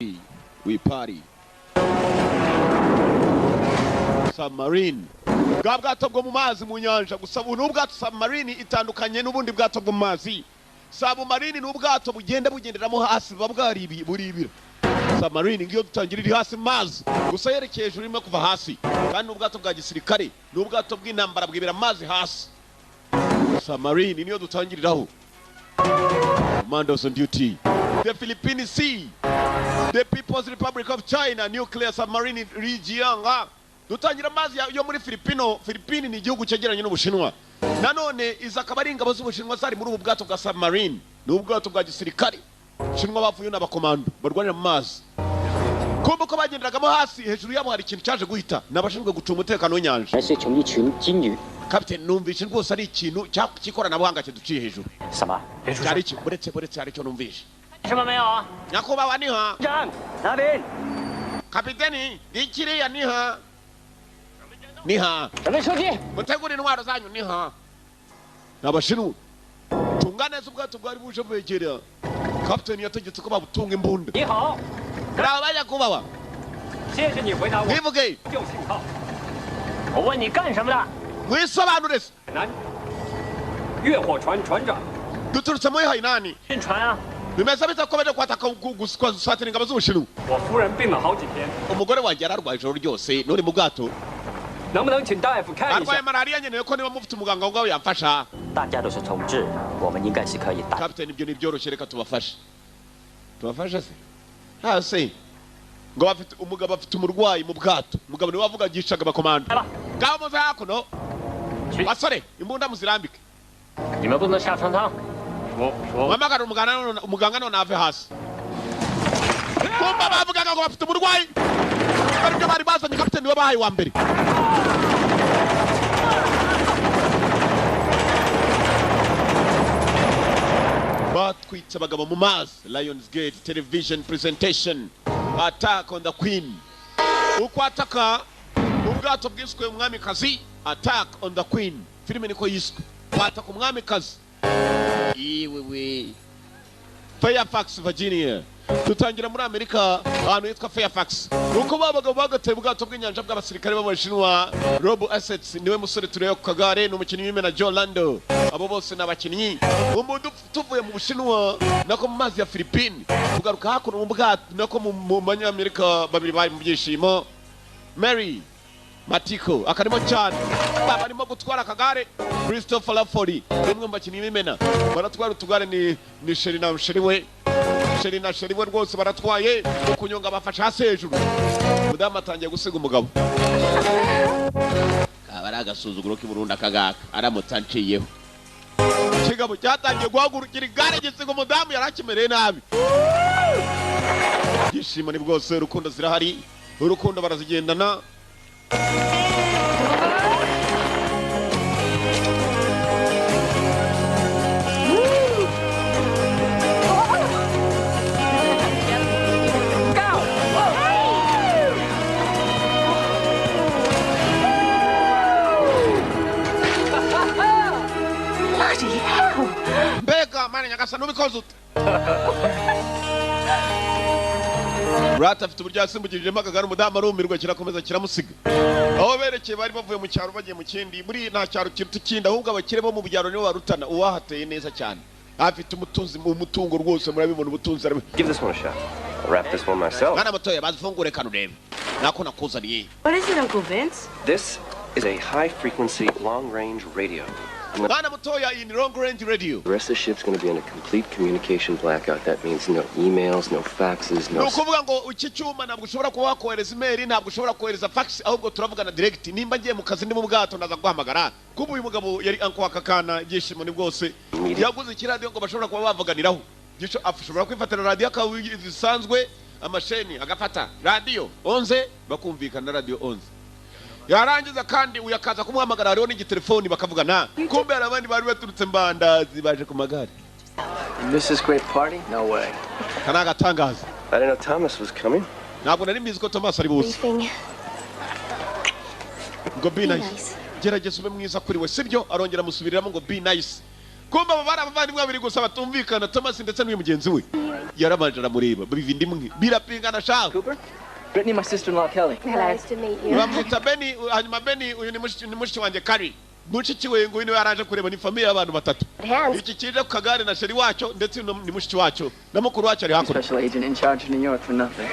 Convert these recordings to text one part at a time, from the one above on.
we party. Submarine. Bwa bwato bwo mu mazi mu nyanja gusa ubu n'ubwato submarine itandukanye n'ubundi bwato bwo mu mazi. Submarine n'ubwato bugenda bugenderamo hasi babwari buribira. Submarine ngiyo dutangira iri hasi mazi gusa yerekeye hejuru irimo kuva hasi kandi n'ubwato bwa gisirikare n'ubwato bw'intambara bwibira mazi hasi. Submarine niyo dutangiriraho. Commandos on duty. The Philippine Sea. The People's Republic of China nuclear submarine YANGA. Dutangira mazi yo muri Philippine ni igihugu cyegeranye n'Ubushinwa. Nanone izakabari ingabo z'Ubushinwa zari muri ubu bwato bwa submarine n'ubwato bwa gisirikare. Shinwa bavuye n'abakomando barwanira mu mazi. Kumbe ko bagenderagamo hasi hejuru yabo hari ikintu cyaje guhita nabashinzwe gucunga umutekano w'inyanja. Captain numvishe rwose ari ikintu cy'ikoranabuhanga kiduciye hejuru. Sama, cyari iki buretse ari cyo numvishe. Nyakubawa niha. Nabin. Kapiteni, ikiriya niha. Niha. Mutegura intwaro zanyu niha. Nabashinwa. Tunga neza ubwato bwari buje bwegera. Captain yategetse ko babutunga imbunda. Niha. Bajya kubawa. 谢谢你回答我。 Nivuge. 调信号。我问你干什么的？ Mwisobanure. 南。越货船船长。 Duturutse muri Hainani. 运船啊。 Bimeze bitakomeje kwataka gusatira ingabo z'Ubushinwa. 我夫人病了好几天。 Umugore wanjye yararwaye ijoro ryose nuri mu bwato. 能不能请大夫看一下？ Arwaye malaria nyene ko niba mufite umuganga ngo yamfasha. 大家都是同志，我们应该是可以打。 Captain ibyo ni byoroshye reka tubafashe. Tubafashe se? Hase. Ngo bafite umugabo afite umurwayi mu bwato. Umugabo niwe wavugagishaga abakomando. Ngabo muze hakuno. Basore, imbunda muzirambike. 你们不能下船舱。我。 Mamagara umuganga none ave hasi. Kumba bavugaga ngo bafite umurwayi. Baribyo bari bazanye Captain we bahaye wa mbere. Batwitse abagabo mu mazi. Lionsgate television presentation. Attack on the Queen. Uko ataka ubwato bwiswe umwamikazi. Attack on the Queen. Filime niko yiswe. Bataka umwamikazi. Iwewe. Fairfax, Virginia. Tutangira muri Amerika ahantu yitwa Fairfax. Uko babaga bagateye ubwato bw'inyanja bw'abasirikare b'Abashinwa. Robo Assets niwe musore tureye ku kagare n'umukinnyi w'imena Joe Lando. Abo bose n'abakinnyi. Umuntu tuvuye mu Bushinwa nako mu mazi ya Philippine. Tugaruka hakuno mu bwato nako mu banyamerika babiri bari mu byishimo. Mary Matiko akarimo cyane. Baba arimo gutwara akagare. Christopher Lafori umwe mu bakinnyi b'imena. Baratwara utugare ni Sherina Sheriwe. Sherina Sheriwe rwose baratwaye kunyonga bafasha hasi hejuru. Mudamu atangiye gusiga umugabo. Kabara agasuzuguro k'Iburundi akagaka aramutanciyeho. Kigabo cyatangiye guhagurukira igare gisiga umudamu yarakimereye nabi. Gishimo ni bwose urukundo zirahari. Urukundo barazigendana. Mbega mani nyagasa nubikoze ute. Rata afite uburyo yasimbukijemo akagare umudamu arumirwa kirakomeza kiramusiga. Aho berekeye bari bavuye mu cyaro bagiye mu kindi muri nta cyaro kiruta ikindi ahubwo abakire bo mu byaro nibo barutana uwahateye neza cyane. Afite umutungo rwose murabibona ubutunzi arabe. Give this one a shot. I'll wrap this one myself. Kana mutoya bazifungure kanurebe. Nako nakuzaniye. What is it, Uncle Vince? This is a high-frequency, long-range radio. Kana mutoya in long range radio. The rest of the ship's going to be in a complete communication blackout. That means no emails, no faxes, no... Nukuvuga ngo iki cyuma ntabwo ushobora kuba wakohereza email, ntabwo ushobora kohereza fax, ahubwo turavugana direct. Nimba ngiye mu kazi ndi mu bwato ndaza guhamagara. Kuba uyu mugabo yari anko akakana gishimo ni bwose. Yaguze ikiradio ngo bashobora kuba bavuganiraho. Gico ashobora kwifatira radio akazisanzwe amasheni agafata radio 11 bakumvikana radio 11. Yarangiza kandi uyakaza kumuhamagara rero n'igitelefoni bakavugana. Kumbe abandi bari baturutse mbandazi baje ku magare. This is great party? No way. Kana gatangaza. I didn't know Thomas was coming. Ntabwo nari mbizi ko Thomas ari buze. Ngo be nice. Gerageza ube mwiza kuri we sibyo arongera musubiriramo ngo be nice. Kumbe abo bari abavandimwe babiri gusa batumvikana Thomas ndetse n'uyu mugenzi we. yaramanje aramureba bivinda imwe birapingana shaka. Cooper? Brittany, my sister-in-law Kelly. Nice to meet you. bamwita Benny hanyuma Benny uyu ni mushiki wanjye Kari mushiki we ngo niwe yaraje kureba ni family y'abantu batatu iki kije ku kagare na sheri wacu ndetse ni mushiki wacu na mukuru wacu ari hakuno. Special agent in charge of New York for nothing.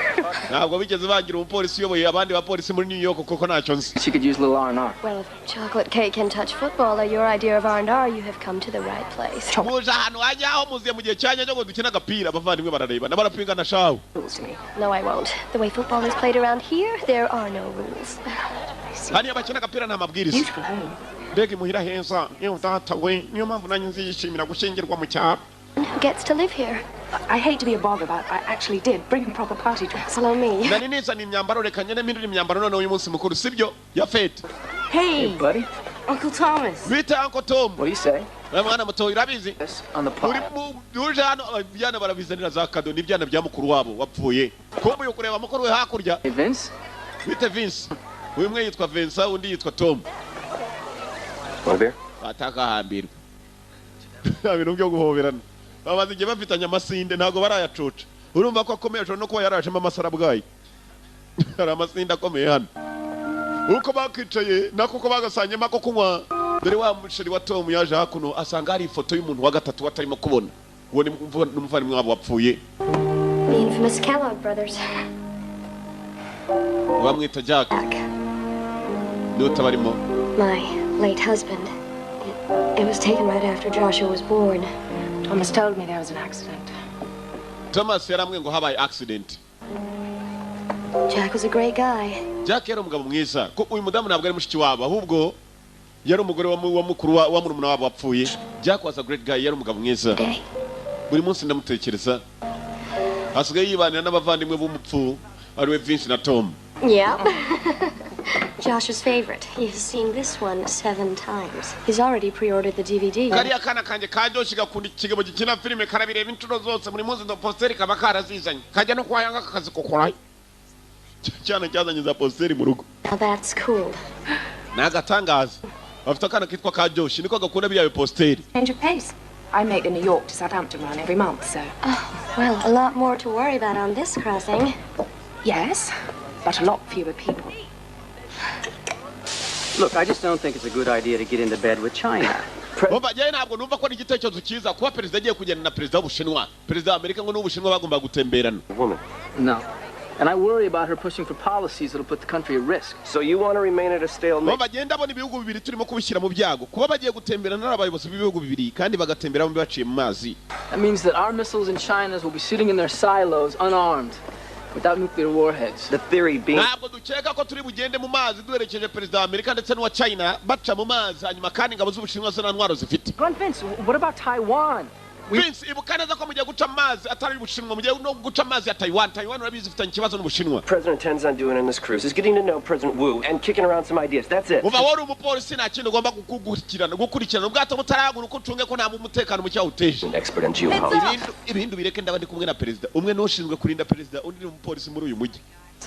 ntabwo bigeze bagira umupolisi uyoboye abandi bapolisi muri New York kuko ntacyo nzi. She could use a little R&R. Well, if chocolate cake can touch football or your idea of R&R, you have come to the right place. muje ahantu hajyaho muziye mu gihe cyanya cyo dukina agapira abavandimwe barareba n'abarapinga na shawo. No, I won't. The way football is played around here, there are no rules. Haniya bakina agapira nta mabwiriza. Mbega imuhira heza niyo data we niyo mpamvu nanjye nzishimira gushingirwa mu cyaro. Who gets to live here? I hate to be a bother, but I actually did bring a proper party dress. Follow me. nani nizana imyambaro reka nyine mpindura imyambaro none uyu munsi mukuru sibyo ya fete. Hey, Buddy, Uncle Thomas. Bita Uncle Tom. what do you say? Mwana muto urabizi. This on the pod. uje hano byana barabizanira za kado n'ibyana bya mukuru wabo wapfuye. Ko muyo kureba mukuru we hakurya. Hey, Vince? Bita Vince. Uyu mwe yitwa Vincent undi yitwa Tom. Want a beer? Ataka hambirwa. Abintu byo guhoberana. Babaze igihe bafitanye amasinde ntago barayacoca. Urumva ko akomeye no kuba yarajemo amasara bwayi. Hari amasinde akomeye hano. Uko bakicaye nako ko bagasanyemo ako kunywa. Dore wa musheri wa Tom yaje hakuno asanga hari ifoto y'umuntu wa gatatu watarimo kubona. Uwo ni umuvandimwe wabo wapfuye. The infamous Kellogg brothers. Bamwita Jack. N'utabarimo. My late husband. It was taken right after Joshua was born. Thomas told me there was an accident. Thomas yaramwe ngo habaye accident. Jack was a great guy. Jack yari umugabo mwiza ko uyu mudamu ntabwo ari mushiki wabo ahubwo yari umugore wa mukuru wa murumuna wabo wapfuye. Jack was a great guy yari umugabo mwiza. Buri munsi ndamutekereza hasigaye yibanira n'abavandimwe b'umupfu ariwe Vince na Tom. Yeah. Josh's favorite. He's seen this one 7 times. He's already pre-ordered the DVD. Kariya kana kanje kajoshi gakunda ikigabo gikina filime karabireba inshuro zose muri munsi ndo posteri kaba karazizanye kajya no kwa Yanga akazi kokora cyane cyazanye za posteri mu rugo. Now that's cool. Nagatangaza afite akana kitwa kajoshi niko gakunda biriya posteri. Change of pace. I make the New York to Southampton run every month, so... Oh, well, a lot more to worry about on this crossing. Yes, but a lot fewer people. Look, I just don't think it's a good idea to get into bed with China. Baba jye ntabwo numva ko ari igitekerezo cyiza kuba perezida agiye kugenda na perezida w'Ubushinwa. Perezida wa Amerika ngo n'Ubushinwa bagomba gutemberana. Woman. No. And I worry about her pushing for policies that'll put the country at risk. So you want to remain at a stalemate? Baba jye ndabona ibihugu bibiri turimo kubishyira mu byago. Kuba bagiye gutemberana n'abayobozi b'ibihugu bibiri kandi bagatembera mu baciye mu mazi. That means that our missiles and China's will be sitting in their silos, unarmed, without nuclear warheads. The theory being... Ntabwo dukeka ko turi bugende mu mazi duherekeje perezida wa Amerika ndetse n'uwa China baca mu mazi hanyuma kandi ingabo z'Ubushinwa zo nta ntwaro zifite. Vince, what about Taiwan? Vince ibuka neza ko mugiye guca amazi atari Ubushinwa mugiye no guca amazi ya Taiwan. Taiwan urabizi ifitanye ikibazo n'Ubushinwa. President intends on doing in this cruise is getting to know President Wu and kicking around some ideas. That's it. Uva wari umupolisi nta kintu ugomba gukurikirana ubwato butaragura uko ucunge ko nta umutekano muke awuteje. An expert in geopolitics. Ibintu bireke ndaba ndi kumwe na perezida umwe n'ushinzwe kurinda perezida undi ni umupolisi muri uyu mujyi.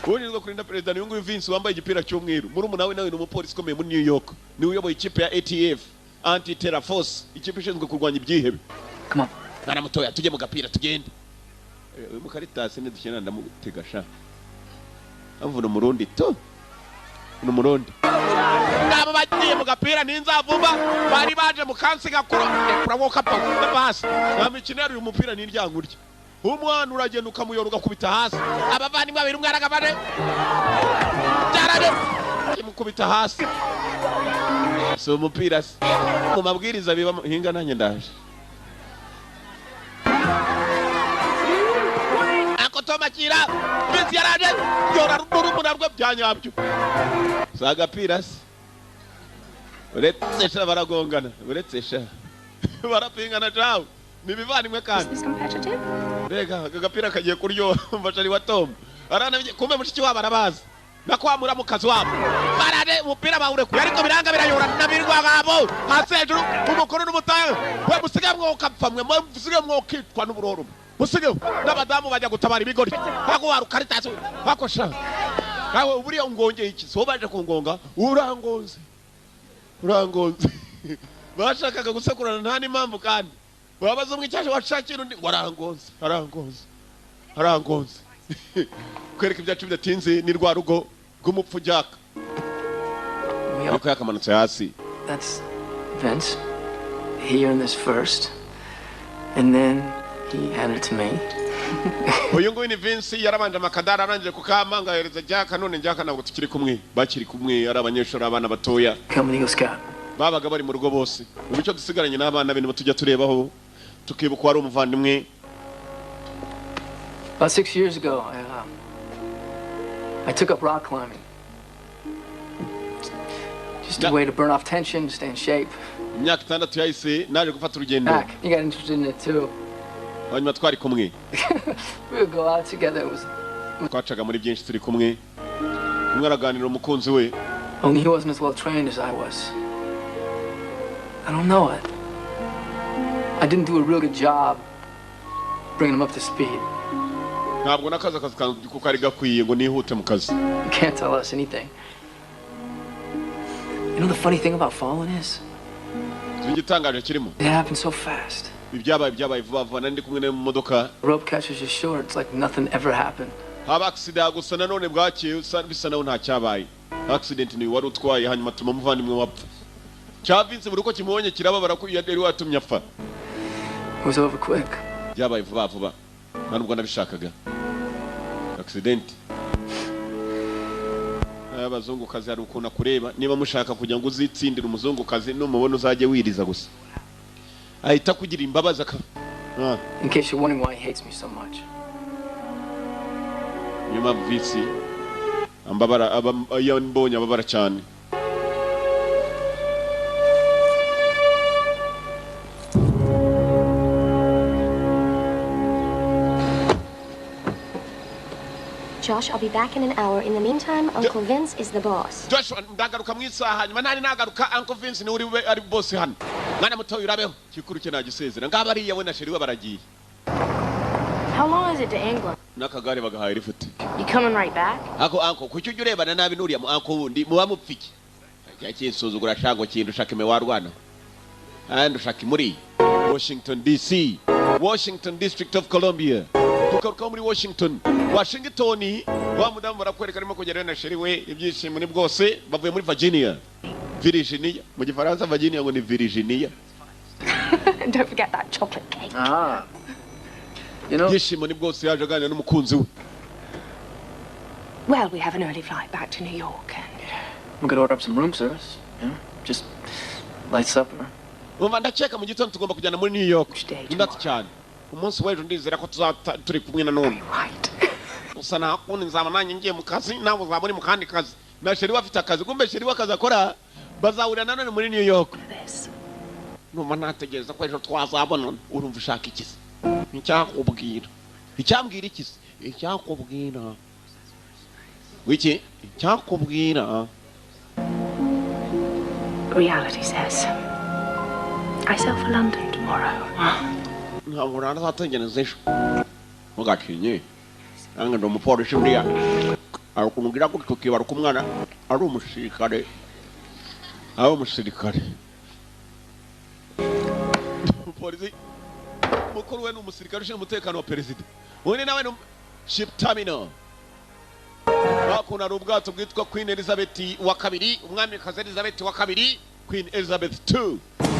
Ushinzwe kurinda perezida ni nguyu Vince wambaye igipira cy'umweru murumuna we nawe ni umupolisi ukomeye muri New York ni uyoboye ikipe ya ATF Anti-Terror Force ikipe ishinzwe kurwanya ibyihebe. Come on. Mwana mutoya tujye mu gapira tugende. Uyu mukaritasi ni dukina ndamutega sha. Amvuno murundi to. No murundi. Nabo bagiye mu gapira ninzavumba bari baje mu kansiga kura woka pa basi. Namikinera uyu mupira ni iryankurya. Umwana uragenda ukamuyora ugakubita hasi. Abavandimwe babiri umwe aragabane. Cyarade. Kimukubita hasi. So umupira mu mabwiriza biba hinga nanye ndaje. Tomakira Vince yaraje yora rurumuna rwe byanyabyo sagapira uretse sha baragongana uretse sha barapingana jawo nibivandimwe kandi Is this competitive? Bega agapira kagiye kuryo mbashari wa Tom arana kumbe mushiki wabo arabaza nakwamura mu kazi wabo barade umupira bawure ku ariko biranga birayora nabirwa gabo hasi hejuru umukuru n'umutayo we musigamwe ukapfamwe musigamwe ukitwa n'uburoro Musigeho n'abadamu bajya gutabara ibigori bako warukaritase bakosha kawe uburiya ungongeye iki so baje kungonga urangonze bashakaga gusekurana nta n'impamvu kandi wabaza umwe cyashe washakira undi warangonze harangonze kwereka ibyacu bidatinze ni rwa rugo rw'umupfu Jack nuko yakamanutse hasi. That's Vince. Here in this first. And then he handed it to me. Uyu nguyu ni Vince yarabanje amakadara arangije kukamanga yereza Jack none Jack ntabwo tukiri kumwe bakiri kumwe ari abanyeshuri abana batoya. Come Eagle Scout. Babaga bari mu rugo bose. Ubico dusigaranye n'abana bene batujya turebaho tukibuka wari umuvandimwe. About 6 years ago, I took up rock climbing. Just a way to burn off tension, stay in shape. Imyaka 6 yahise naje gufata urugendo. Back, you got interested in it too. Hanyuma twari kumwe. We would go out together. It was. Twacaga muri byinshi turi kumwe. Umwe araganira umukunzi we. Only he wasn't as well trained as I was. I don't know it. I didn't do a real good job bringing him up to speed. Ntabwo nakaza kuko ari gakwiye ngo nihute mu kazi. You can't tell us anything. You know the funny thing about falling is? Igitangaje kirimo. It happened so fast. Ibyabaye vuba vuba nandi kumwe mu modoka. Rope catches you short. It's like nothing ever happened. Haba accident gusa nanone bwakeye bisa naho nta cyabaye. Accident ni wari utwaye hanyuma tuma muvandimwe wapfa. Cyavinze buri uko kimubonye kirababara ko yari watumye apfa. It was over quick. Byabaye vuba vuba. Ntabwo nabishakaga. Accident. Abazungukazi hari ukuntu kureba niba mushaka kujya ngo uzitsindira umuzungukazi numubona uzaje wiriza gusa. Ahita kugira imbabazi aka. In case you're wondering why he hates me so much. Nyuma visi ambabara yambonye ababara cyane. Josh, I'll be back in an hour. In the meantime, Uncle Vince is the boss. Josh, ndagaruka mwisaha hanyuma nari nagaruka Uncle Vince ni uri ari boss hano. Mwana mutoyi urabeho kikuru cye nagisezera ngaba yawe na sheri we baragiye. How long is it to England? Nakagare bagahaye rifute. You coming right back? Uncle kucyo urebana nabi nuriya mu uncle wundi muba mupfiki. Yakinsuzugura shango kindu shakime warwana. And shaki muri Washington DC, Washington District of Columbia. Tukaruka muri Washington wa mudamu barakwereka arimo kugera na sheri we ibyishimo ni bwose bavuye muri Virginia mu gifaransa Virginia ngo ni Virginia. Don't forget that chocolate cake. You know, ibyishimo ni bwose yaje aganira n'umukunzi we. Well, we have an early flight back to New York and we could order up some room service, you know, just light supper. Ndacheka mu gitondo tugomba kujyana muri New York. Ndati cyane. Umunsi w'ejo ndizera ko turi kumwe na none. Usa na kundi nzaba nanjye ngiye mu kazi nawe uzaba uri mu kandi kazi. Na sheri wafite akazi kumbe sheri wakaza akora bazahurira nanone muri New York. Numa nategereza ko ejo twazabona urumva ushaka ikisi. Icyakubwira. Icyambwira ikisi. Icyakubwira. Wiki? Icyakubwira. reality says I sail for London tomorrow. Ntabwo narazategereza ejo. Mugakinye. Anga ndo mupolisi uriya. Arukungira gutukiba rukumwana ari umusirikare. Aho umusirikare. Polisi. Mukuru we n'umusirikare ushinzwe umutekano wa perezida. Undi nawe no ship terminal. Bakuna rubwato bwitwa Queen Elizabeth wa kabiri, umwamikazi Elizabeth wa kabiri, Queen Elizabeth II.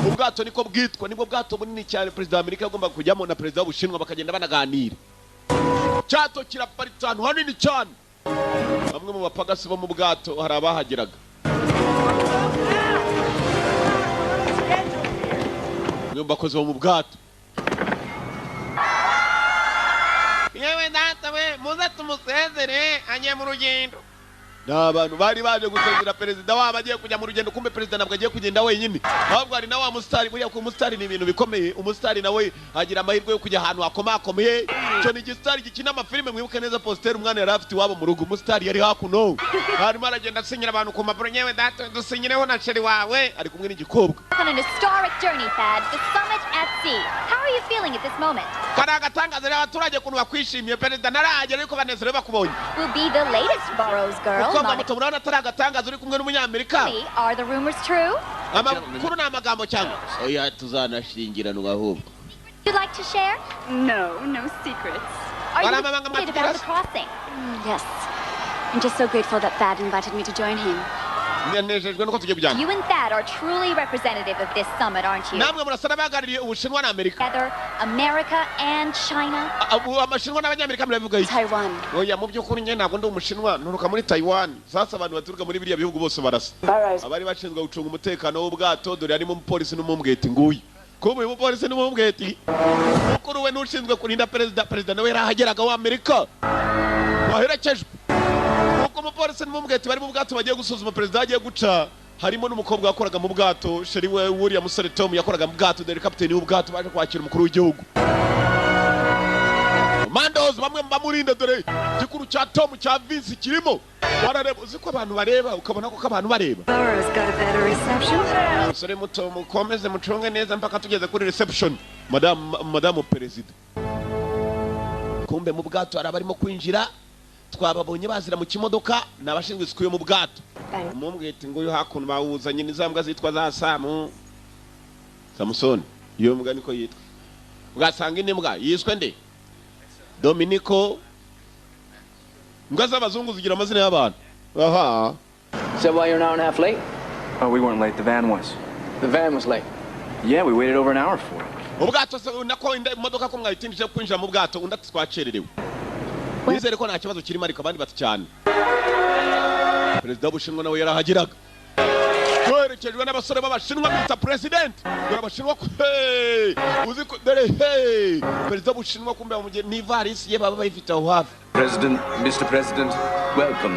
Ubwato niko bwitwa, nibwo bwato bunini cyane perezida wa Amerika agomba kujyamo na perezida w'Ubushinwa bakagenda banaganira. Cyato kiraparitse ahantu hanini cyane. Bamwe mu bapagasi bo mu bwato hari abahageraga. Nyumba koze bo mu bwato. Yewe data we muze tumusezere anye mu rugendo. N'abantu bari baje gusezera perezida wabo agiye kujya mu rugendo kumbe perezida nabwo agiye kugenda wenyine. Ahubwo ari nawe umusitari buriya ko umusitari ni ibintu bikomeye. Umusitari nawe agira amahirwe yo kujya ahantu hakomakomeye. Cyo ni gisitari gikina amafilime mwibuke neza poster umwana yari afite iwabo mu rugo. Umusitari yari hakuno. Harimo aragenda asinyira abantu ku mapuro nyewe data dusinyireho na sheri wawe ari kumwe n'igikobwa. On an historic journey, Thad, the summit at sea. How are you feeling at this moment? Karagatanga zera abaturage kuntu bakwishimiye perezida naraje ariko banezerewe bakubonye. Will be the latest Burroughs girl. Ukomba mutumurana ataragatanga zuri kumwe n'umunyamerika. Are the rumors true? Amakuru n'amagambo cyangwa oya tuzanashingiranwa ahubwo. You'd like to share? No, no secrets. Are you excited about the crossing? Yes. I'm just so grateful that Thad invited me to join him. You and Thad are truly representative of this summit, aren't you? Together, America and China. Taiwan. kuba uyu mupolisi n'umubweti mukuru we n'ushinzwe kurinda perezida nawe yarahageraga wa Amerika waherekejwe kuko umupolisi n'umubweti bari mu bwato bagiye gusuzuma perezida agiye guca harimo n'umukobwa wakoraga mu bwato sheri we William musore Tom yakoraga mu bwato dore kapiteni w'ubwato baje kwakira umukuru w'igihugu Mandos bamwe bamurinda dore gikuru cya Tom cya Vince kirimo warareba uziko abantu bareba ukabona ko abantu bareba sore muto mukomeze muconge neza mpaka tugeze kuri reception madame president kumbe mu bwato arabarimo kwinjira twababonye bazira mu kimodoka nabashinzwe isuku yo mu bwato umumbwete ngo yo hakuno bawuzanye nizambwa zitwa za Samson iyo mbwa niko yitwa ugasanga inimbwa yiswe nde Dominico Ngaza bazungu zigira amazina y'abantu. Aha. So why you're an hour and a half late? Oh, we weren't late. The van was. The van was late. Yeah, we waited over an hour for it. Ubwato nako imodoka ko mwayitindije kwinjira mu bwato unda twacererewe. Nizere ko nta kibazo kirimo ariko abandi bati cyane. Perezida w'Ubushinwa nawe yarahagiraga. Twerekejwe n'abasore b'Abashinwa Mr. President. Abashinwa uzi ko dere Perezida w'Ubushinwa kumbe bamuje ni varisi ye baba bayifite aho hafi. President, Mr. President, welcome.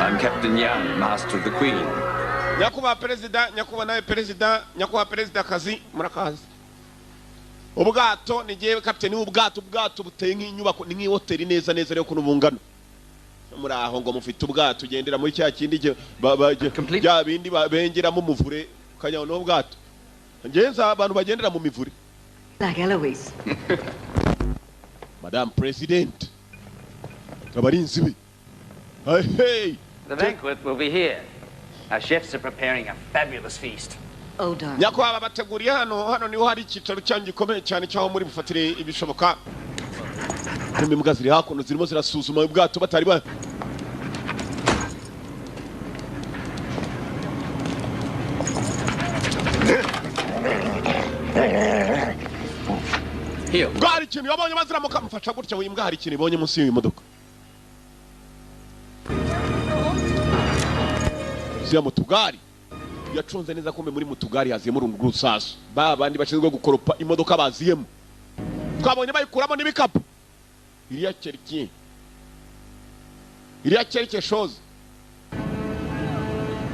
I'm Captain Yang, Master of the Queen. Nyakuba President, nyakuba nawe President, nyakuba President kazi murakazi. Ubwato ni jewe captain w'ubwato buteye nk'inyubako ni nk'ihoteli neza rero kuno bungano. Muri aho ngo mufite ubwato ugendera muri cya kindi bya bindi bengeramo umuvure kanyaho no bwato. Ngenza abantu bagendera mu mivure. Like Eloise. Madame President. The banquet will be here. Our chefs are preparing a fabulous feast. Oh, darling. Nyakwaba bateguriye hano niho hari ikicaro cyanjye gikomeye cyane cyaho muri mufatire ibishoboka. Kumbe imbwa ziri hakuno zirimo zirasuzuma ubwato batari ba. Here. Ngari ikintu yabonye baziramuka mfasha gutya we imbwa hari ikintu ibonye munsi y'imodoka. Siya mutugari yacunze neza kumbe muri mutugari yaziyemo urungu rusasu babandi bashinzwe gukoropa imodoka baziyemo twabonye bayikuramo n'ibikapu iriya kerike shows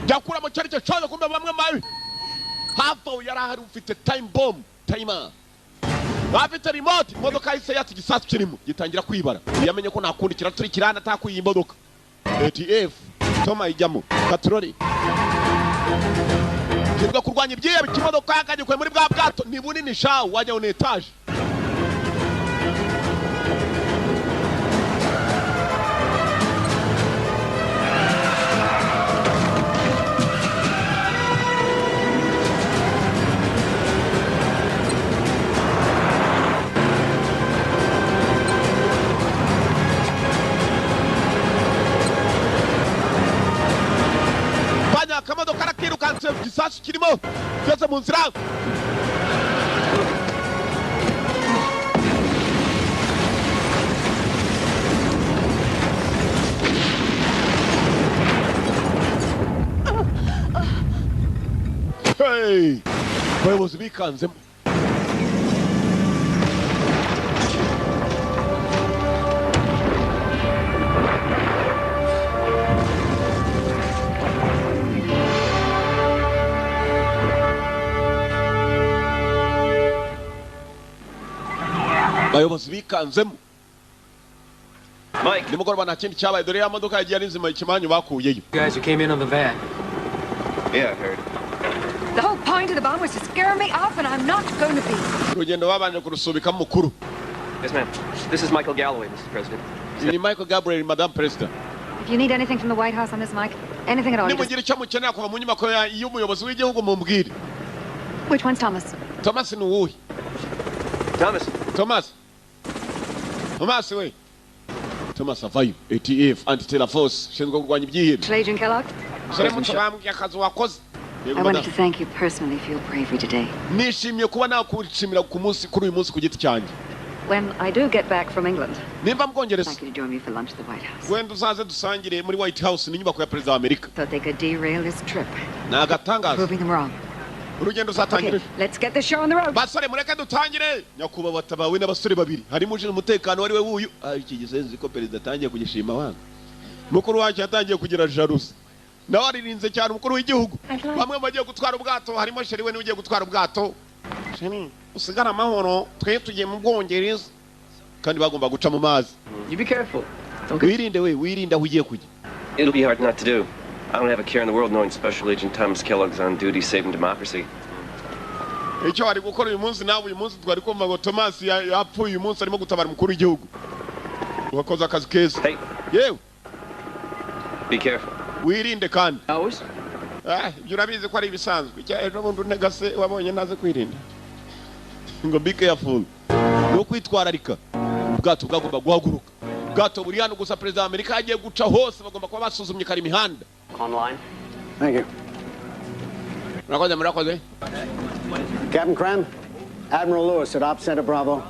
yakuramo kerike shows kumbe bamwe mabi hapo yarahari ufite time bomb timer bafite remote imodoka yise yati gisasu kirimo gitangira kwibara yamenye ko nakundi kiraturi kirana atakuye imodoka ATF Toma ijamo katroli Kivuga kurwanya ibyiye bikimodoka yakajye kwe muri bwa bwato ni bunini sha wajya on etage Akamodoka karakirukanse gisasu kirimo cyose mu nzira bayobozi bikanzemo bayobozi bikanzemo Mike nimugoroba nta kindi cyabaye dore ya modoka yagiye nzima ikimanyu bakuyeyo Guys who came in on the van. Yeah, I heard. The whole point of the bomb was to scare me off, and I'm not going to be. Rugendo babanje kurusubika mukuru Yes, ma'am. This is Michael Galloway, Mr. President. ni Michael Gabriel Madame President If you need anything from the White House on this, Mike, anything at all. nimugira icyo mukenera kuva mu nyubako y'umuyobozi w'igihugu mumbwire Which one's Thomas? Thomas ni uwuhe Thomas. Thomas we Thomas avayo ATF anti-terror force shinzwe kurwanya ibyihebe Agent Kellogg? sore mutubambye akazi wakoze I wanted to thank you personally for your bravery today. nishimiye kuba nakushimira ku munsi kuri uyu munsi ku giti cyanjye When I do get back from England, nimba mubwongereza I'd like you to join me for lunch at the White House. wenda uzaze dusangire muri White House n'inyubako ya perezida wa Amerika Thought they could derail this trip, nagatangaza proving them wrong. urugendo Okay, uzatangire let's get this show on the road. basore mureke dutangire nyakubahwa batabawe n'abasore babiri harimo uje umutekano wari we wuyu iki gisenzi ko perezida atangiye kugishima wanga mukuru wacu yatangiye kugira jalousie nawe aririnze cyane umukuru w'igihugu bamwe bagiye gutwara ubwato harimo sheri we niwe gutwara ubwato sheri usigara amahoro twe tugiye mu Bwongereza kandi bagomba guca mu mazi You be careful. wirinde we wirinde aho ugiye kujya It'll be hard not to do. I don't have a care in the world knowing Special Agent Thomas Kellogg's on duty saving democracy. icyo wari gukora uyu munsi nawe uyu munsi twari kumva ngo Thomas yapfuye uyu munsi arimo gutabara umukuru w'igihugu wakoze akazi keza Hey, yewe be careful. wirinde kandi Always? ibyo urabizi ko ari ibisanzwe ejo bundi unegase wabonye naze kwirinda ngo be careful no kwitwararika ubwato bwagomba guhaguruka ubwato buri hano gusa perezida wa Amerika yagiye guca hose bagomba kuba basuzumye kari imihanda Online. Thank you. murakoze Captain Krem, Admiral Lewis at Op Center Bravo.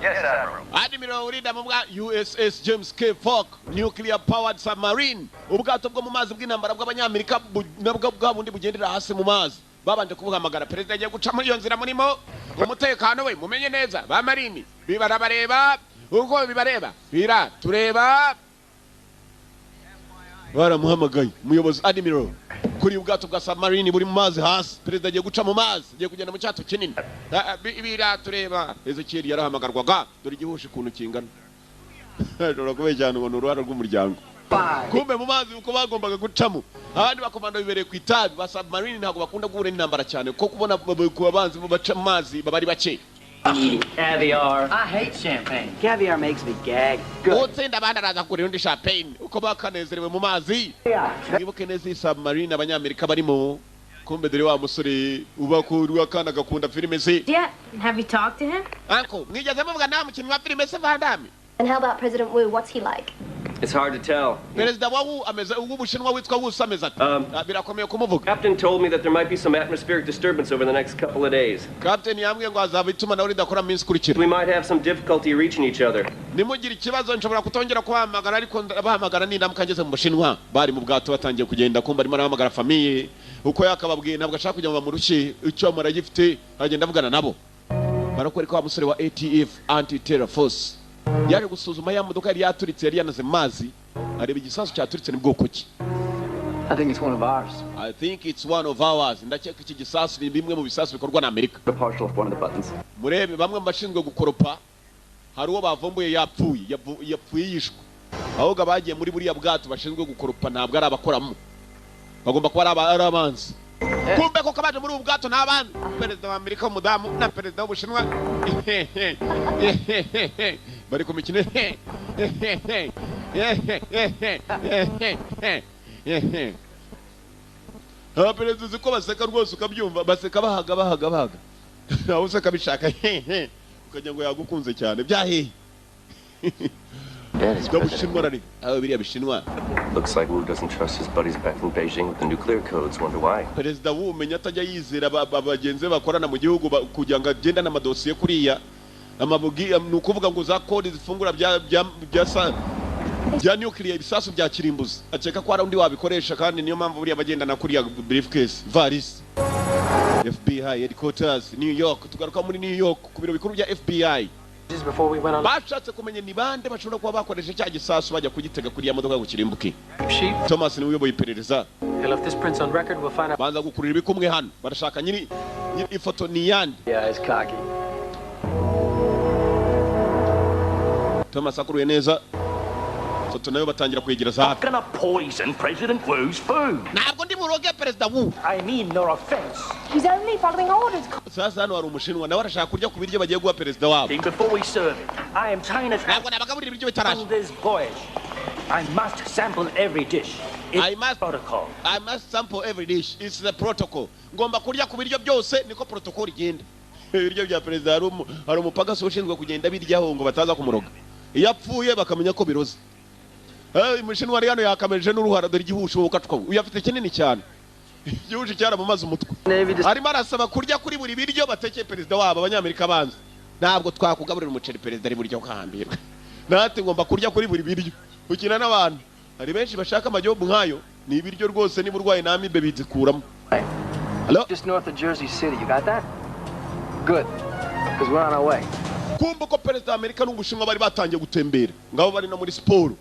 Yes, Admiral. Admiral Urida mu bwa USS James K. Polk nuclear powered submarine ubwato bwo mu mazi bw'intambara bw'abanyamerika nabwo bwa bundi bugendera hasi mu mazi babanje kubuhamagara perezida agiye guca muri iyo nzira murimo umutekano we mumenye neza ba marini bibarabareba uko bibareba bira tureba baramuhamagaye umuyobozi Admiral kuri ubwato bwa submarine buri mu mazi hasi perezida agiye guca mu mazi agiye kugenda mu cyato kinini bira tureba Ezekiel yarahamagarwaga dore igihushi kuntu kingana ndora kubeye cyane ngo n'uruhara rw'umuryango kumbe mu mazi uko bagombaga gucamo abandi bakomanda bibereye ku itabi ba submarine ntabwo bakunda guhura n'intambara cyane ko kubona ku abanzi baca mu mazi babari bake Caviar. I hate champagne. Caviar makes me gag. utsinda abandi araza kugura undi champagne uko bakanezerewe mu mazi mwibuke neza iyi submarine abanyamerika barimo kumbe dore wa musore uba kuri akana gakunda filime ze Yeah, have you talked to him? Uncle mwigeze muvuga nta mukinnyi wa filime se Van Damme And how about President Wu? What's he like? It's hard to tell. perezida wa Wu ameze w'ubushinwa witwa Wu ameze ati birakomeye kumuvuga Captain told me that there might be some atmospheric disturbance over the next couple of days. Captain yambwiye ngo azaba itumanaho ridakora minsi kurikira We might have some difficulty reaching each other. nimugira ikibazo nshobora kutongera kubahamagara ariko bahamagara nindamuka ngeze mu Bushinwa bari mu bwato batangiye kugenda kumva arimo arahamagara famiye uko yakababwiye ntabwo ashaka kujya mu rushyi icyo muragifite agenda avugana nabo barakwereka wa musore wa ATF anti-terror force yaje gusuzuma ya modoka yari yaturitse yari yanaze mu mazi areba igisasu cyaturitse ni bwoko ki I think it's one of ours. I think it's one of ours ndakeka iki gisasu ni bimwe mu bisasu bikorwa na Amerika The partial of one of the buttons. murebe bamwe mu bashinzwe gukoropa hari uwo bavumbuye yapfuye yishwe ahubwo bagiye muri buriya bwato bashinzwe gukoropa ntabwo ari abakoramo bagomba kuba ari abanzi kumbe ko kabaje muri ubu bwato n'abandi perezida wa Amerika w'umudamu na perezida w'Ubushinwa bari ku mikino perezida uzi ko baseka rwose ukabyumva baseka bahaga aho useka bishaka ukagira ngo yagukunze cyane byahehe That is President. Looks like Wu doesn't trust his buddies back in Beijing with the nuclear codes. Wonder why. Perezida Wu umenya atajya yizera bagenzi bakorana mu gihugu kugira ngo agenda n'amadosiye kuriya amabugi ni ukuvuga ngo za code zifungura bya nuclear ibisasu bya kirimbuzi akeka ko ari undi wabikoresha kandi niyo mpamvu buriya bagendana kuriya briefcase valise FBI headquarters New York tugaruka muri New York ku biro bikuru bya FBI bashatse kumenya ni bande bashobora kuba bakoresha cya gisasu bajya kugitega kuriya modoka yo kukirimbuke Thomas ni uyoboye iperereza banza gukurira ibikumwe hano barashaka nyiri ifoto ni yandi Thomas akuruye neza foto nayo batangira kwegereza hafi gonna poison President Wu's food. ntabwo ndi muroge perezida Wu I mean no offense. He's only following orders. sasa hano hari umushinwa nawe arashaka kurya ku biryo bagiye guha perezida wabo Before we serve it, I am China's ntabwo nabagaburira ibiryo bitarashya on this voyage. I must sample every dish. I must sample every dish. It's the protocol. Ngomba kurya ku biryo byose niko protocol igenda. Ibiryo bya perezida hari umupaka ushinzwe kugenda biryaho ngo bataza kumuroga. Iyo apfuye bakamenya ko biroze. Umushinwa ari hano yakameje n'uruhara dore igihusho ukatwa uyafite kinini cyane igihusho cyara mu mazi umutwe arimo arasaba kurya kuri buri biryo batekeye perezida wabo abanyamerika banze ntabwo twakugaburira umuceri perezida ari buryo kahambirwa nate ngomba kurya kuri buri biryo ukina n'abantu hari benshi bashaka amajyobo nkayo ni ibiryo rwose ni burwayi namibe bizikuramo. Hello? Just north of Jersey City. You got that? Good. Because we're on our way. Kumva ko perezida w'Amerika n'Ubushinwa bari batangiye gutembera ngabo bari no muri siporo.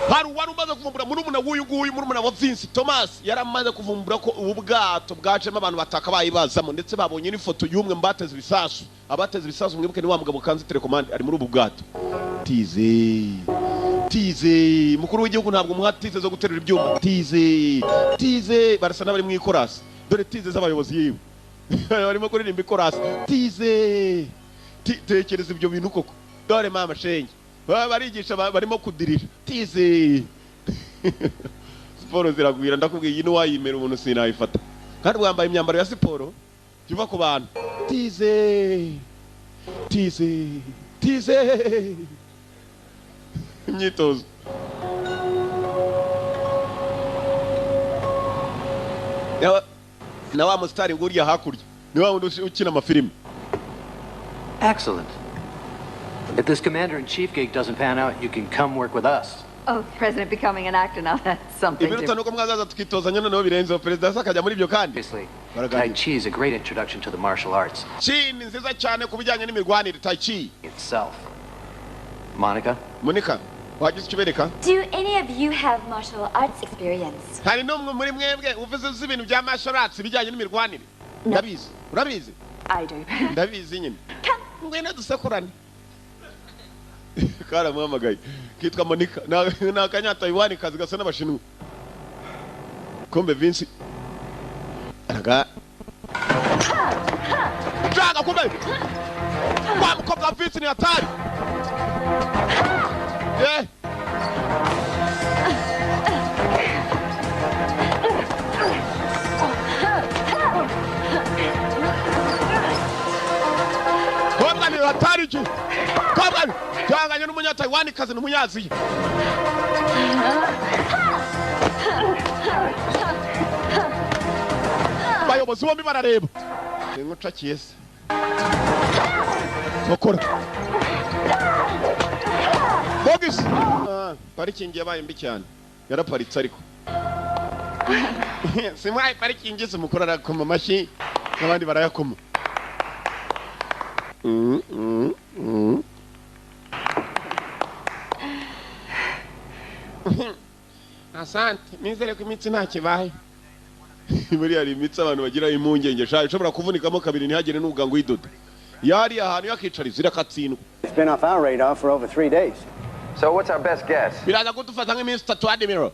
Hari wari umaze kuvumbura murumuna w'uyu nguyu murumuna wa Vince Thomas yaramaze kuvumbura ko ubu bwato bwacemo abantu batakabaye bazamo ndetse babonye n'ifoto y'umwe mbateze ibisasu abateze ibisasu mwibuke ni wa mugabo kanze telecommand ari muri ubu bwato. Tize mukuru w'igihugu ntabwo muhatize zo guterura ibyuma tize barasa n'abari mu ikorasi dore tize z'abayobozi yiwe barimo kuririmba ikorasi tize tekereza ibyo bintu koko dore mama shenge barigisha barimo kudirira tize siporo ziragwira ndakubwiye ino wayimera umuntu sinayifata kandi wambaye imyambaro ya siporo kiva ku bantu tize imyitozo na wa mustari nguriya hakurya ni wa wundi ukina amafilime. Excellent. If this commander-in-chief gig doesn't pan out, you can come work with us. Oh, the president becoming an actor now, that's something different. Tai Chi is a great introduction to the martial arts. Itself. Monica? Do any of you have martial arts experience? I do. Karamuhamagaye kitwa Monica na kanya Taiwan kazi gasa n'abashinwa kombe Vince araga jaga kumbe kwa mkobwa Vince ni hatari kombe ni hatari ji kombe janganye n'umunya Taiwan kazi n'umunyazi bayobozi bombi barareba inguca kiyese bakora bogis parikingi yabaye mbi cyane yaraparitse ariko simwaye parikingi simukorara ku mamashi n'abandi barayakoma Asante nizere ko imitsi nta kibaye muri ari imitsi abantu bagira impungenge sha ishobora kuvunikamo kabiri ntihagire n'ubugango yidoda yari ahantu yakicariza irakatsindwa. It's been off our radar for over 3 days. So what's our best guess? Biraza kudufata nk'iminsi 3 Admiral.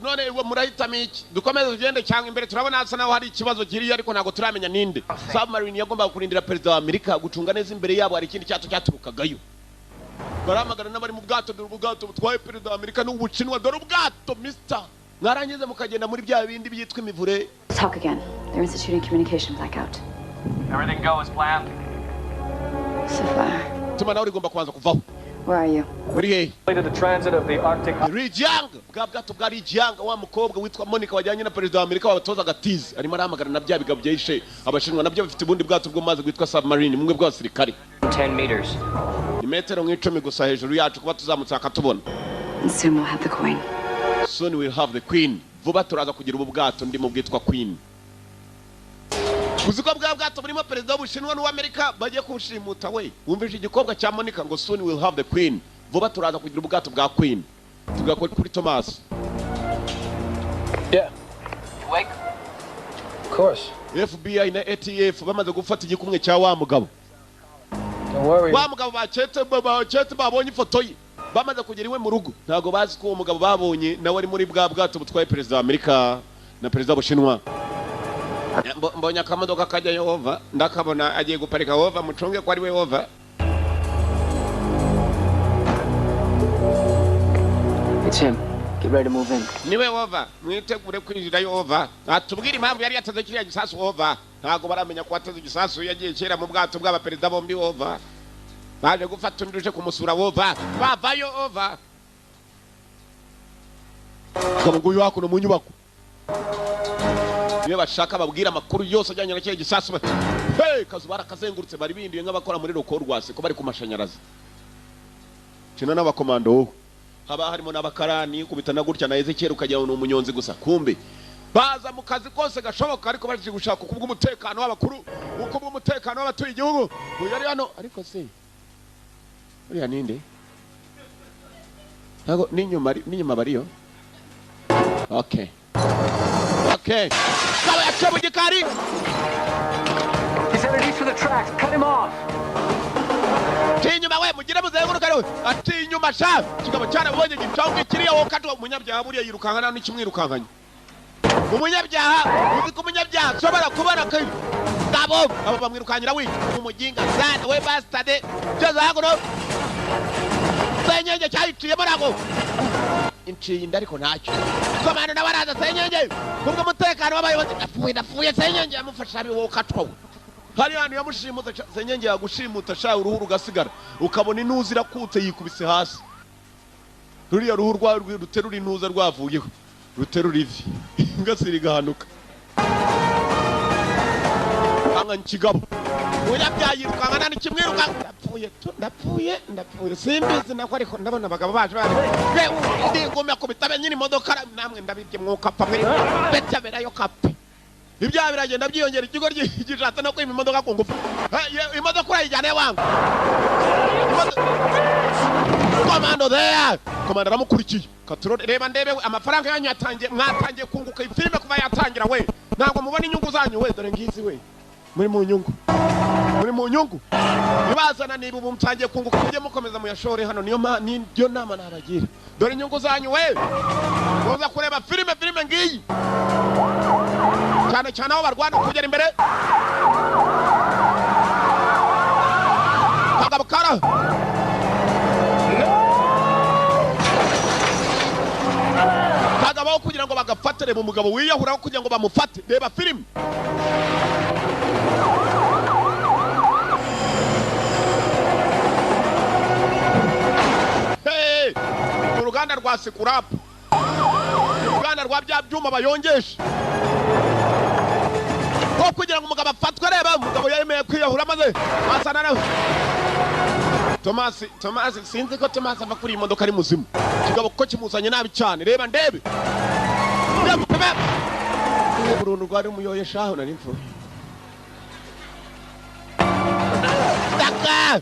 None uwo murahitamo iki dukomeze tugende cyangwa imbere turabona hasa naho hari ikibazo kiri ariko ntago turamenya ninde. Submarine yagomba kurindira perezida wa Amerika gucunga neza imbere yabo hari ikindi cyato cyaturukagayo baramagana n'abari mu bwato dore ubwato butwaye perezida wa Amerika n'Ubushinwa dore ubwato Mr. Mwarangiza mukagenda muri bya bindi byitwa imivure. Talk again. They're instituting communication blackout. Everything go as planned? So far. Tuma nawe rigomba kubanza kuvaho. Where are you? Muri he? To the transit of the Arctic. Rijanga, bwato bwa Rijanga wa mukobwa witwa Monica wajyanye na perezida wa Amerika wabatoza gatizi. Arimo aramagana na bya bigabo byishe abashinwa nabyo bafite ubundi bwato bwo mazi witwa submarine mumwe bw'abasirikari. 10 meters. Imetero nk'icumi gusa hejuru yacu kuba tuzamutse akatubona. Soon we'll have the queen. Soon we'll have the queen. Vuba turaza kugira ubu bwato ndimo bwitwa queen. Uziko bwa bwato burimo perezida w'Ubushinwa n'Amerika bagiye kushimuta we. Wumvije igikobwa cya Monica ngo soon we'll have the queen. Vuba turaza kugira ubwato bwa queen. Tugakora kuri Thomas. Yeah. You awake? Of course. FBI na ATF bamaze gufata igikumwe cya wa mugabo. Don't worry. Wa mugabo bacete babonye ifoto ye. Bamaze kugera iwe mu rugo. Ntago bazi ko uwo mugabo babonye nawe ari muri bwa bwato butwaye perezida wa Amerika na perezida w'Ubushinwa. Mbonye akamodoka kajya Yehova ndakabona agiye guparika Yehova mucunge ko ari we Yehova. It's him. Get ready to move in. Niwe Yehova mwitegure kwinjira Yehova. Atubwira impamvu yari yataze kiriya gisasu Yehova. Ntago baramenya ko ataze igisasu yagiye kera mu bwato bw'abaperezida bombi Yehova. Baje gufata unduje kumusura Yehova. Bavayo Yehova. kamuguyu wako no mu nyubako niyo bashaka babwira amakuru yose ajyanye na cyo gisasu hey Kazubara kazengurutse bari bindiye nk'abakora muri roko rwase ko bari ku mashanyarazi kina n'abakomando haba harimo n'abakarani kubitana gutya na Ezekiel ukajya no umunyonzi gusa kumbe baza mu kazi kose gashoboka ariko baje gushaka kubw'umutekano w'abakuru uko bw'umutekano w'abatuye igihugu yari hano ariko se uriya ninde ntago n'inyuma bariyo okay kaba yakebu gikari He's headed east for the tracks. Cut him off. Tinyuma we mugire muzenguruka rero atinyuma sha kigabo cyane ubonye gicawuke kiriya wakati wa munyabyaha buriya yirukankana n'ikimwirukankanye umunyabyaha uzi ko umunyabyaha sobara kubara kai ngabo abo bamwirukanyira wi umujinga sana we bastade cyaza hago no senyenje cyayiciye murago inshinda ariko ntacyo komanda nabaraza senyenje kubwo umutekano w'abayobozi napfuye senyenje yamufasha bihokatwa hari hano yamushimuta senyenje yagushimuta sha uruhu rugasigara ukabona inuzira kutse yikubise hasi ruriya ruhu rwa ruterura intuza rwavuyeho ruterura ivi ngasiri gahanuka anga nkigabo oya byayirukanga n'ikimwiruka ndapfuye simbizi nako ariko ndabona abagabo baje bari ndi ngomya kubitabe nyine imodoka namwe ndabibye mwuka pa muri betabera yo kape ibya biragenda byiyongera ikigo gishata no kwima imodoka ku ngufu imodoka urayijyana wanga komando there komanda ramukurikiye katurore reba ndebe amafaranga yanyu yatangiye mwatangiye kunguka ifilime kuva yatangira we ntabwo mubona inyungu zanyu we dore ngizi we muri mu nyungu ibazana niba ubu mtangiye kunguka mujye mukomeza muyashore hano niyo nama nabagira dore inyungu zanyu we muza kureba filime ngiyi cyane aho barwana kugera imbere kagabukara kagabaho kugira ngo bagafatire mu mugabo wiyahuraho kugira ngo bamufate reba filime uruganda rwa Sekurapu uruganda rwa bya byuma bayongesha ko kugira ngo umugabo afatwe reba umugabo yemeye kwiyahura maze asana nawe Thomas sinzi ko Thomas ava kuri imodoka ari muzima kigabo ko kimuzanye nabi cyane reba ndebe burundu rwari umuyoyesha aho nari mfu Daka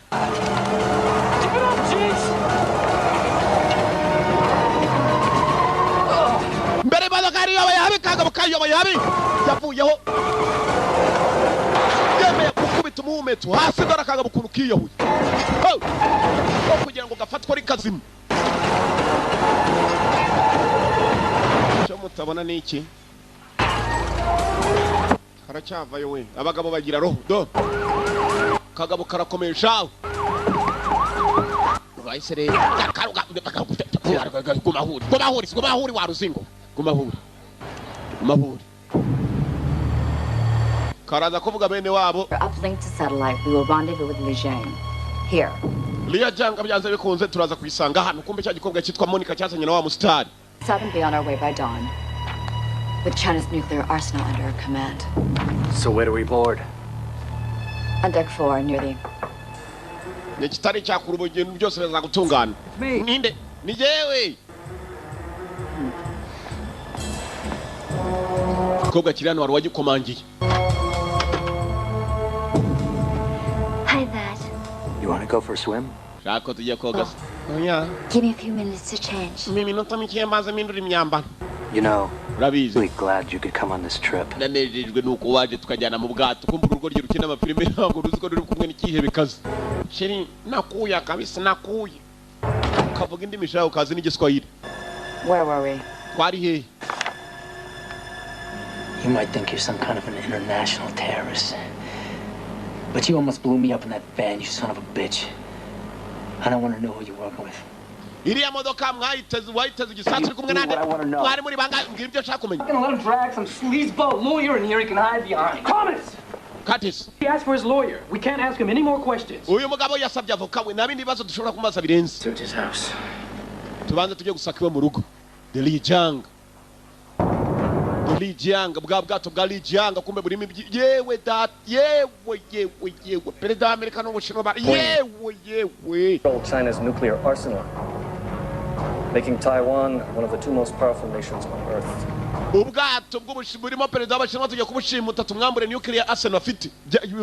mbere imodoka ari yobaye habi kagabo kayobaye habi yavuyeho yemeye gukubita umuhumetso hasi dore kagabo ukuntu kiyahuye ko kugira ngo gafatwe ari kazima cyo mutabona niki karacyavayo we abagabo bagira roho do kagabo karakomesha bayisere yakaruga gumahuri waruzingo gumahuri karaza kuvuga bene wabo uplink to satellite. We will rendezvous with Liu Jiang here. Liu Jiang byanze bikunze turaza kwisanga hano kumbe cya gikobwa cyitwa Monica cyazanye na wa mustari. Southern be on our way by dawn. With China's nuclear arsenal under our command. So where do we board? On deck 4 near the... Ni kitari cya kurubo ibintu byose biza gutungana. Ninde? Ni jewe. Gikobwa kiri hano wari wagikomangiye. Hi, Dad. You want to go for a swim? Shako tujya koga. Oya. Give me a few minutes to change. Minota mike maze mindura imyambaro. You know, Rabizi. really glad you could come on this trip. Nanejejwe nuko waje tukajyana mu bwato kumva urugo rye rukina amafilime ntabwo ruzi ko ruri kumwe n'ikihe bikaze. Sheri nakuya kabisa nakuye. Kavuga indi mishaho ukazi n'igiswahili. Where were we? Twari he? You might think you're some kind of an international terrorist. But you almost blew me up in that van, you son of a bitch. I don't want to know who you're working with. Iriya modoka mwayiteze igisatsi kumwe nande. Twari muri banga ngira ibyo shaka kumenya. I'm gonna let him drag some sleazeball lawyer in here he can hide behind. Thomas! Curtis. He asked for his lawyer. We can't ask him any more questions. Uyu mugabo yasabye avoka we nabindi bibazo dushobora kumaza birenze. Search his house. Tubanze tujye gusaka iwe mu rugo. The Liu Jiang. Yanga bwa bwato bwa Yanga kumbe burimo yewe that yewe perezida wa Amerika no Bushinwa ba yewe China's nuclear arsenal, making Taiwan one of the two most powerful nations on Earth. ubwato burimo perezida w'Abashinwa tujya kubushimuta tumwambure nuclear arsenal afite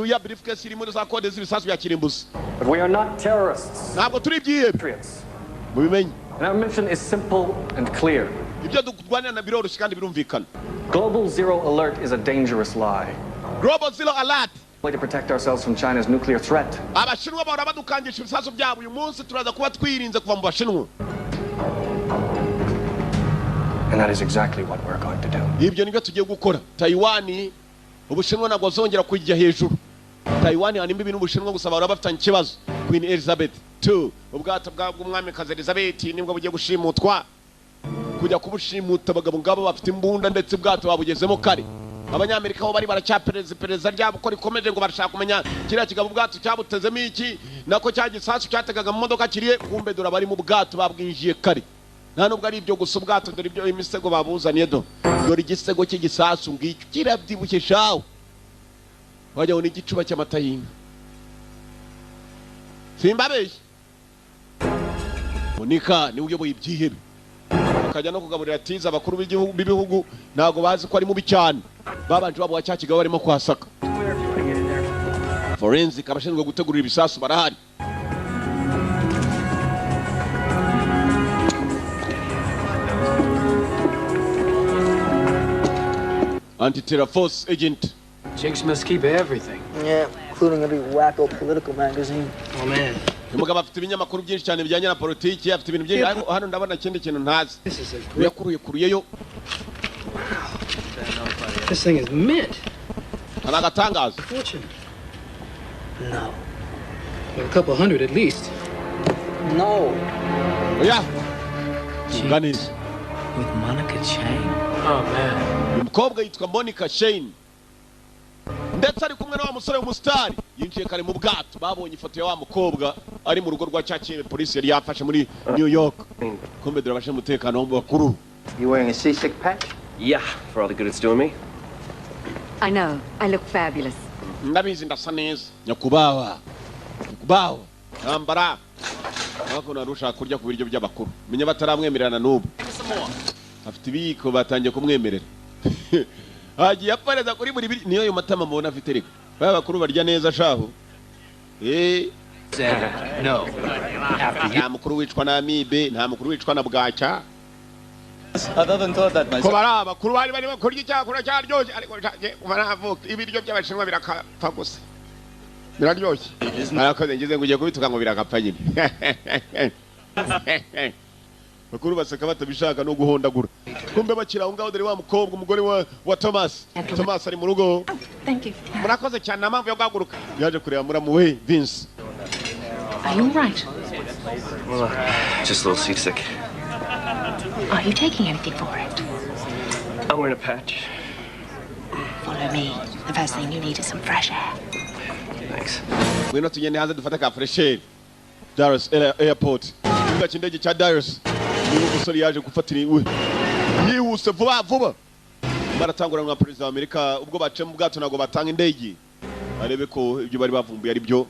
ya briefcase iri muri za code z'ibisasu bya kirimbuzi. But we are not terrorists. Ntabwo turi byihebe mubimenye. And our mission is simple and clear. Ibyo dukwanira na biroroshye kandi birumvikana. Global zero alert is a dangerous lie. Global zero alert. Way to protect ourselves from China's nuclear threat. Abashinwa bahora badukangisha ibisasu byabo uyu munsi turaza kuba twirinze kuva mu Bashinwa. And that is exactly what we're going to do. Ibyo nibyo tugiye gukora. Taiwan Ubushinwa ntabwo zongera kujya hejuru. Taiwan hanimba ibintu Ubushinwa gusa bahora bafitanye ikibazo. Queen Elizabeth II ubwato bw'umwamikazi Elizabeth nibwo bugiye gushimutwa. Kujya kubushimuta abagabo ngabo bafite imbunda ndetse ubwato babugezemo kare. Abanyamerika bo bari baracyapereza ryabo ko rikomeje ngo barashaka kumenya kiriya kigabo ubwato cyabutezemo iki nako cyagisasu cyategaga mu modoka kiriye kumbe dora bari mu bwato babwinjiye kare. Nta nubwo ari ibyo gusa ubwato dore ibyo imisego babuzaniye dore igisego cy'igisasu ngicyo kirabyibushye shawo wajya wona igicuba cy'amata y'inka simbabeshye Monica ni uyoboye ibyihebe akajya no kugaburira tiza abakuru b'ibihugu ntago bazi ko ari mubi cyane babanje babo wacyakigabo barimo kwasaka forensic abashinzwe gutegurira ibisasu barahari. Anti-terror force agent. Jinx must keep everything. Yeah, including every wacko political magazine. Oh man. Umugabo afite ibinyamakuru byinshi cyane bijyanye na politiki, afite ibintu byinshi hano ndabona ikindi kintu ntazi. Yakuruyeyo. This thing is mint. Anagatangaza. Fortune. No. Well, a couple hundred at least. No. Yeah. Jeez. With Monica Chang. Oh man. Umukobwa yitwa Monica Shane. Ndetse ari kumwe na wa musore w'umustar yinjiye kare mu bwato babonye ifoto ya wa mukobwa ari mu rugo rwa cyakire police yari yafashe muri New York. Kumbe dore abashe mutekano w'abakuru. You wearing a seasick patch? Yeah, for all the good it's doing me. I know. I look fabulous. Ndabizi ndasa neza. Nyakubawa. Nambara. Nako narusha kurya ku biryo by'abakuru. Menye bataramwemerana n'ubu. Afite ibiko batangiye kumwemerera. Hagiye apareza kuri buri niyo yo matama mubona afite reka. Baba bakuru barya neza shaho. No. Nta mukuru wicwa na amibe, nta mukuru wicwa na bwaca. I haven't thought that myself. Ko baraba kuru bari kurya icyakura cyaryoshye ariko baravuka ibiryo by'abashinwa birakapfa gusa. Biraryoshye. Arakoze ngize ngo ugiye kubituka ngo birakapfa nyine. Bakuru baseka batabishaka no guhondagura. Kumbe bakira aho ngaho dore wa mukobwa umugore wa Thomas. Thomas ari mu rugo. Thank you. Murakoze cyane namamvu yo gaguruka. Yaje kureba muramuwe Vince. Are you all right? Well, just a little seasick. Are you taking anything for it? I'm wearing a patch. Follow me. The first thing you need is some fresh air. Thanks. We're not tugende hanze dufata ka fresh air. Dallas Airport. Ikibuga cy'indege cya Dallas. Niba umusore yaje gufatira iwe. Yihuse vuba. Baratangura na president wa Amerika ubwo bace mu bwato nago batanga indege. Arebe ko ibyo bari bavumbuye ari byo.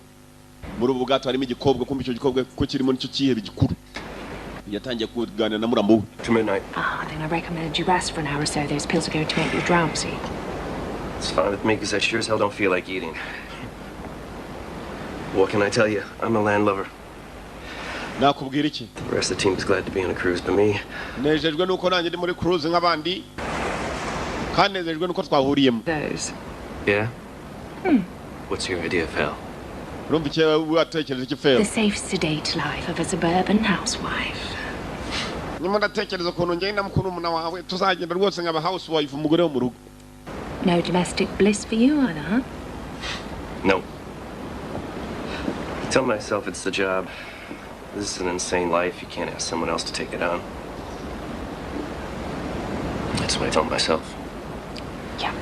Muri ubu bwato harimo igikobwa kumbe icyo gikobwa ko kirimo nicyo kihebe gikuru. Yatangiye kuganira na muramu. To midnight. Then I recommended you rest for an hour or so. Those pills are going to make you drowsy. It's fine with me because I sure as hell don't feel like eating. What can I tell you? I'm a land lover. Nakubwira iki? The rest of the team is glad to be on a cruise, but me. Nejejwe nuko nanjye ndi muri cruise nk'abandi. Kanezejwe nuko twahuriyemo. Those. Yeah? What's your idea of hell? Urumva icyo watekereje iki fail? The safe, sedate life of a suburban housewife. Nyuma ndatekereza ukuntu ngenda mukuru muna wawe tuzagenda rwose nk'aba housewife umugore wo mu rugo. No domestic bliss for you either, huh? No. I tell myself it's the job. This is an insane life. You can't ask someone else to take it on. That's what I tell myself. Yeah.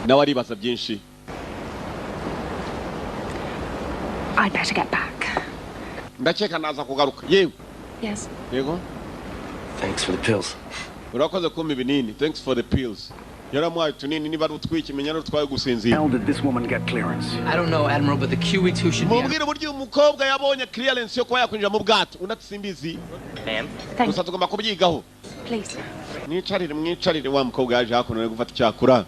Nawe aribaza byinshi. I'd better get back. Ndakeka naza kugaruka. Yewe. Yes. Yego. Thanks for the pills. urakoze kumpa ibinini. Thanks for the pills. Yaramuhaye utunini niba utwiki menya n'utwaye gusinzira. How did this woman get clearance? I don't know, Admiral, but the QE2 should be... Mubwire uburyo umukobwa yabonye clearance yo kuba yakwinjira mu bwato. Unatsimbizi. Ma'am. Gusa tugomba kubyigaho. Please. Mwicarire wa mukobwa yaje hakuno ari gufata cyakura.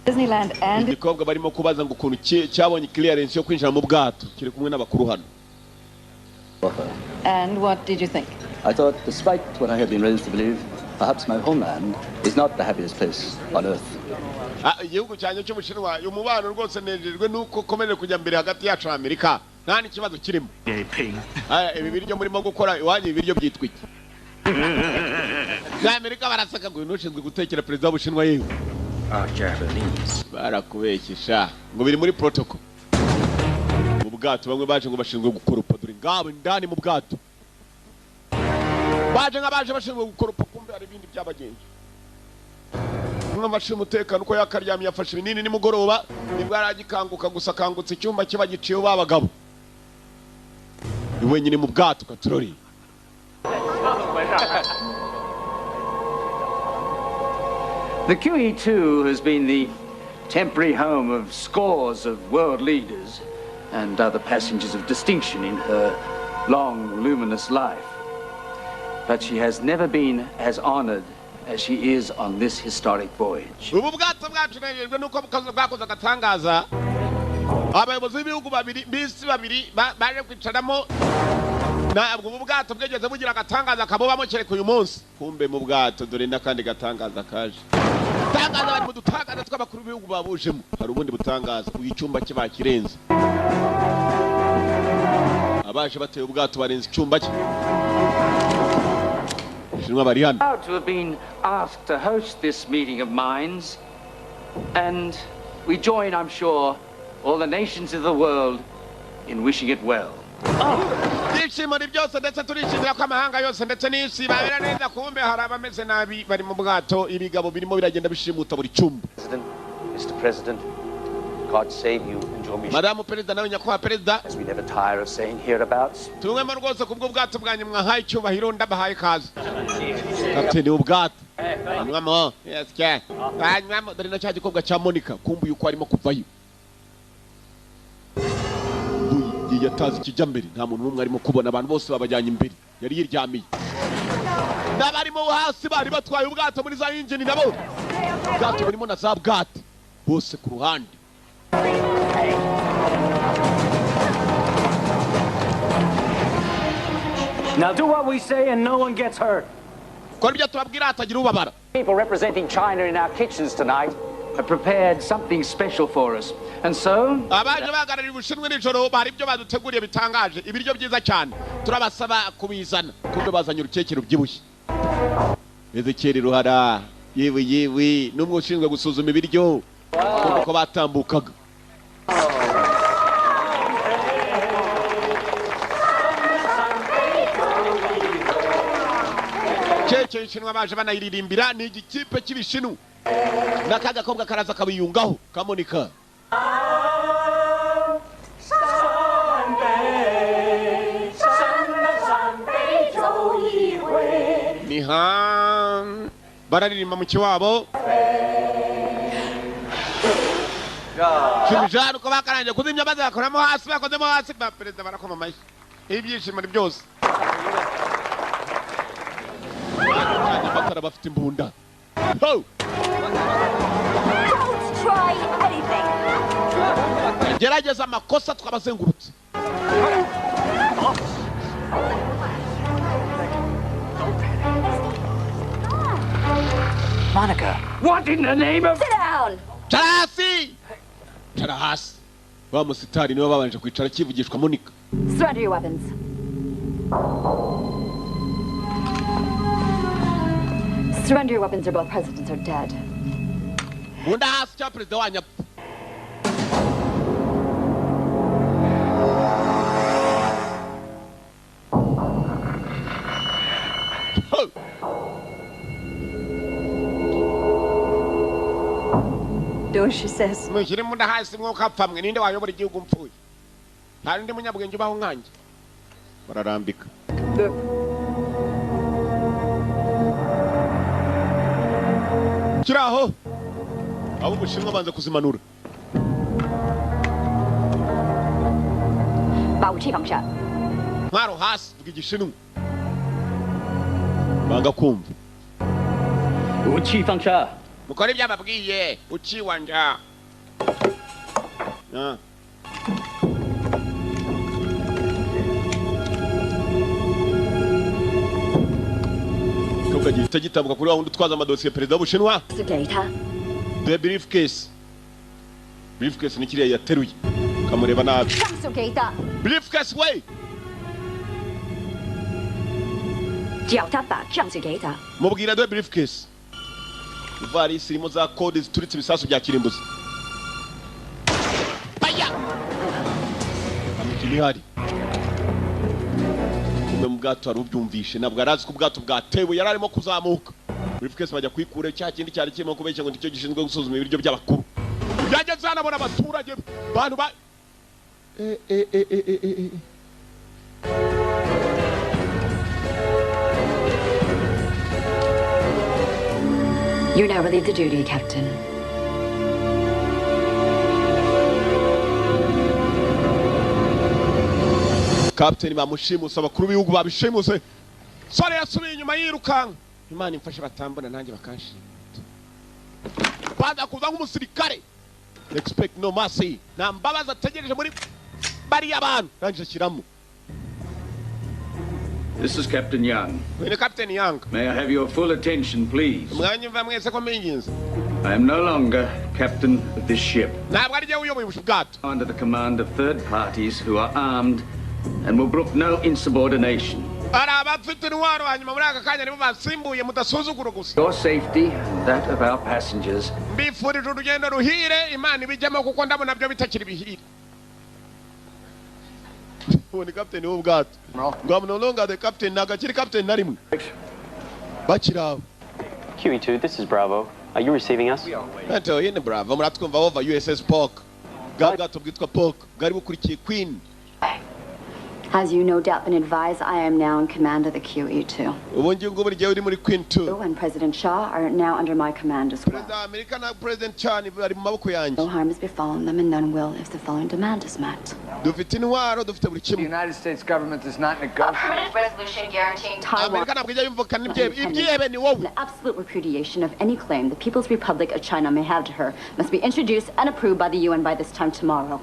Disneyland and... Igikobwa barimo kubaza ngo ukuntu cyabonye clearance yo kwinjira mu bwato. Kiri kumwe n'abakuru hano. And what did you think? I thought, despite what I have been raised to believe, perhaps my homeland is not the happiest place on earth. Igihugu cyanjye cy'Ubushinwa umubano rwose nejejwe nuko komeje kujya mbere hagati yacu na Amerika. Nta n'ikibazo kirimo. Ibi biryo murimo gukora iwanyu ibiryo byitwa iki? Na Amerika barasaka ngo nushinzwe gutekera perezida w'Ubushinwa yewe. Japanese. Barakubekisha ngo biri muri protocol. Mu bwato bamwe baje ngo bashinzwe gukoropa dore ngabo ndani mu bwato. Baje nk'abaje bashinzwe gukoropa kumbe hari ibindi byabagenje. Mwamashye umutekano uko yakaryamye yafashe ibinini nimugoroba nibwo aragikanguka gusa kangutse icyumba kiba giciye babagabo. Ni wenyine mu bwato katurori. The QE2 has been the temporary home of scores of world leaders and other passengers of distinction in her long, luminous life. But she has never been as honored as she is on this historic voyage. Ubu bwato bwacu nejejwe nuko bwakoze agatangaza. Abayobozi b'ibihugu babiri bisi babiri baje kwicaramo. Ntabwo ubu bwato bwegeze bugira agatangaza kabobamo kereka uyu munsi. Kumbe mu bwato dore n'akandi gatangaza kaje. Tangaza bari mu dutangaza tw'abakuru b'ibihugu babujemo. Hari ubundi butangaza icyumba kibakirenze. Abaje bateye ubwato barenze icyumba cye. Proud to have been asked to host this meeting of minds, and we join, I'm sure, all the nations of the world in wishing it well. Byishimira byose ndetse turishimira ko amahanga yose ndetse n'isi babera neza kumbe hari abameze nabi bari mu bwato ibigabo birimo biragenda bishimuta buri cyumba. Mr. President, God save you and your mission. Madamu Perezida nawe nyakubahwa Perezida. As we never tire of saying hereabouts. Tumwema rwose kubwo bwato bwanyu mwahaye icyubahiro ndabahaye kazi. Kapiteni w'ubwato. Mwamo, yes ke. Mwamo dore na cya gikobwa cya Monica kumbuye uko arimo kuvayo. Yatazi kijya mbere nta muntu n'umwe arimo kubona abantu bose babajyanye imbere yari yiryamiye. N'abarimo hasi bari batwaye ubwato muri za engine nabo. Ubwato burimo na za bwato bose ku ruhande. Now do what we say and no one gets hurt. People representing China in our kitchens tonight have prepared something special for us. And so... Abaje bagararira Ubushinwa nijoro bari ibyo baduteguriye bitangaje ibiryo byiza cyane turabasaba kubizana kumbe bazanye urukeke rubyibushye. Ezekeri ruhara yewe n'umwe ushinzwe gusuzuma ibiryo uko batambukaga. Keke Ishinwa baje banayiririmbira ni igikipe cy'Ibishinu n'akaga kobwa karaza kabiyungaho kamonika. Nihan bararirimba mu kiwabo. Kimijana uko bakaranje kuzimya baza bakoramo hasi bakozemo hasi ba perezida barakoma amashyi. Ibyishimo ni byose. Batara bafite imbunda. Ho! Don't try anything. Gerageza amakosa twabazengurutse. Monica, what in the name of... Sit down! Charasi! Charahasi. Wa musitari niwe babanje kwicara kivugishwa Monica. Surrender your weapons. Surrender your weapons or both presidents are dead. Munda hasi cya perezida wanyu. Do as she says. Mushyire munda hasi mwuka apfamwe ninde wayobora igihugu mpfuye. Nta ndi munyabwenge ubaho nkanjye. Bararambika. kiraho abo Bushinwa banza kuzimanura 把武器放下。 Ntwaro hasi vuga igishinwa banga kumva 武器放下 mukore ibyababwiye uciwanja Gihita gitambuka kuri wa wundi utwaza amadosiye perezida w'Ubushinwa. The briefcase ni kiriya yateruye kamureba nabi. Briefcase we mubwira the briefcase ivarisi irimo za code zituritse ibisasu bya kirimbuzi. Baya amukini hari mu bwato arubyumvishe nabwo arazi ko ubwato bwatewe yararimo kuzamuka. Briefcase bajya kwikura cya kindi cyari kirimo kubeshya ngo nicyo gishinzwe gusuzuma ibiryo by'abakuru. Byageze hano abona abaturage bantu ba You now relieve the duty, Captain. Captain bamushimuse abakuru b'ibihugu babishimuse. Sore yasubiye inyuma yirukanka. Imana imfashe batambona nanjye bakanshi. Kwanza kuza nk'umusirikare. Expect no mercy. Na mbabaza ategereje muri bari abantu. Nanjye kiramo. This is Captain Yang. Captain Yang. May I have your full attention, please? I am no longer captain of this ship. Under the command of third parties who are armed and will brook no insubordination. Your safety and that of our passengers. When the captain of God, I'm no longer the captain. Nagachiri captain narimwe. Bachira. QE2, this is Bravo. Are you receiving us? Ento yene Bravo. Muratwumva over USS Pork. Gaga tubwitwa Pork. Gari bukurikiye Queen. As you no doubt been advised, I am now in command of the QE2. Ubonje ngo buri gihe uri muri Queen 2. You and President Shah are now under my command as well. President Shah ni bari mu maboko yanjye. No harm has befallen them and none will if the following demand is met. Dufite intwaro dufite buri kimwe. The United States government does not negotiate. A permanent resolution guaranteeing Taiwan. An absolute repudiation of any claim the People's Republic of China may have to her must be introduced and approved by the UN by this time tomorrow,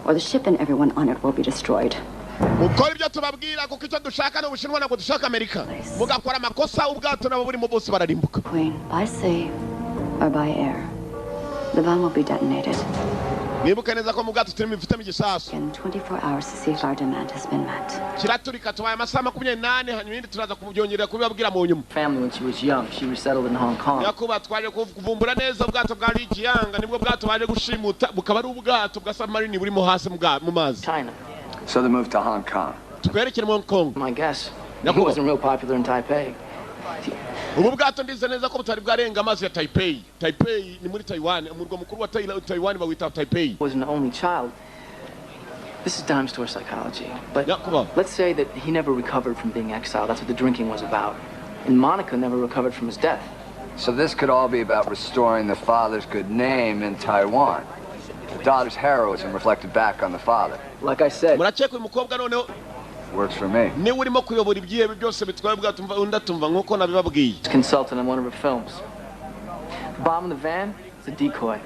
or the ship and everyone on it will be destroyed. Ukora ibyo tubabwira kuko icyo dushaka no Bushinwa nako dushaka Amerika. Mugakora amakosa ubwato nabo buri mu bose bararimbuka. Queen, by sea or by air, the bomb will be detonated. Nibuka neza ko mu bwato turimo ifite igisasu. In 24 hours to see if our demand has been met. Kiraturika tubaye amasaha 28 hanyuma ibindi turaza kubyongerera kubibabwira mu nyuma. Family when she was young, she resettled in Hong Kong. Yakuba twaje kuvumbura neza ubwato bwa Yanga nibwo bwato baje gushimuta bukaba ari ubwato bwa submarine burimo hasi mu mazi. China. So they moved to Hong Kong. Hong Kong. My guess. He wasn't real popular in Taipei. Ubu bwato ndize neza ko butari bwarenga amazi ya Taipei. Taipei ni muri Taiwan. Umurwa mukuru wa Taiwan bawita Taipei. Was an only child. This is dime store psychology. But let's say that he never recovered from being exiled. That's what the drinking was about. And Monica never recovered from his death. So this could all be about restoring the father's good name in Taiwan. The daughter's heroism reflected back on the father. Like I said, works for me. Consultant on one of her films. The bomb in the van is a decoy.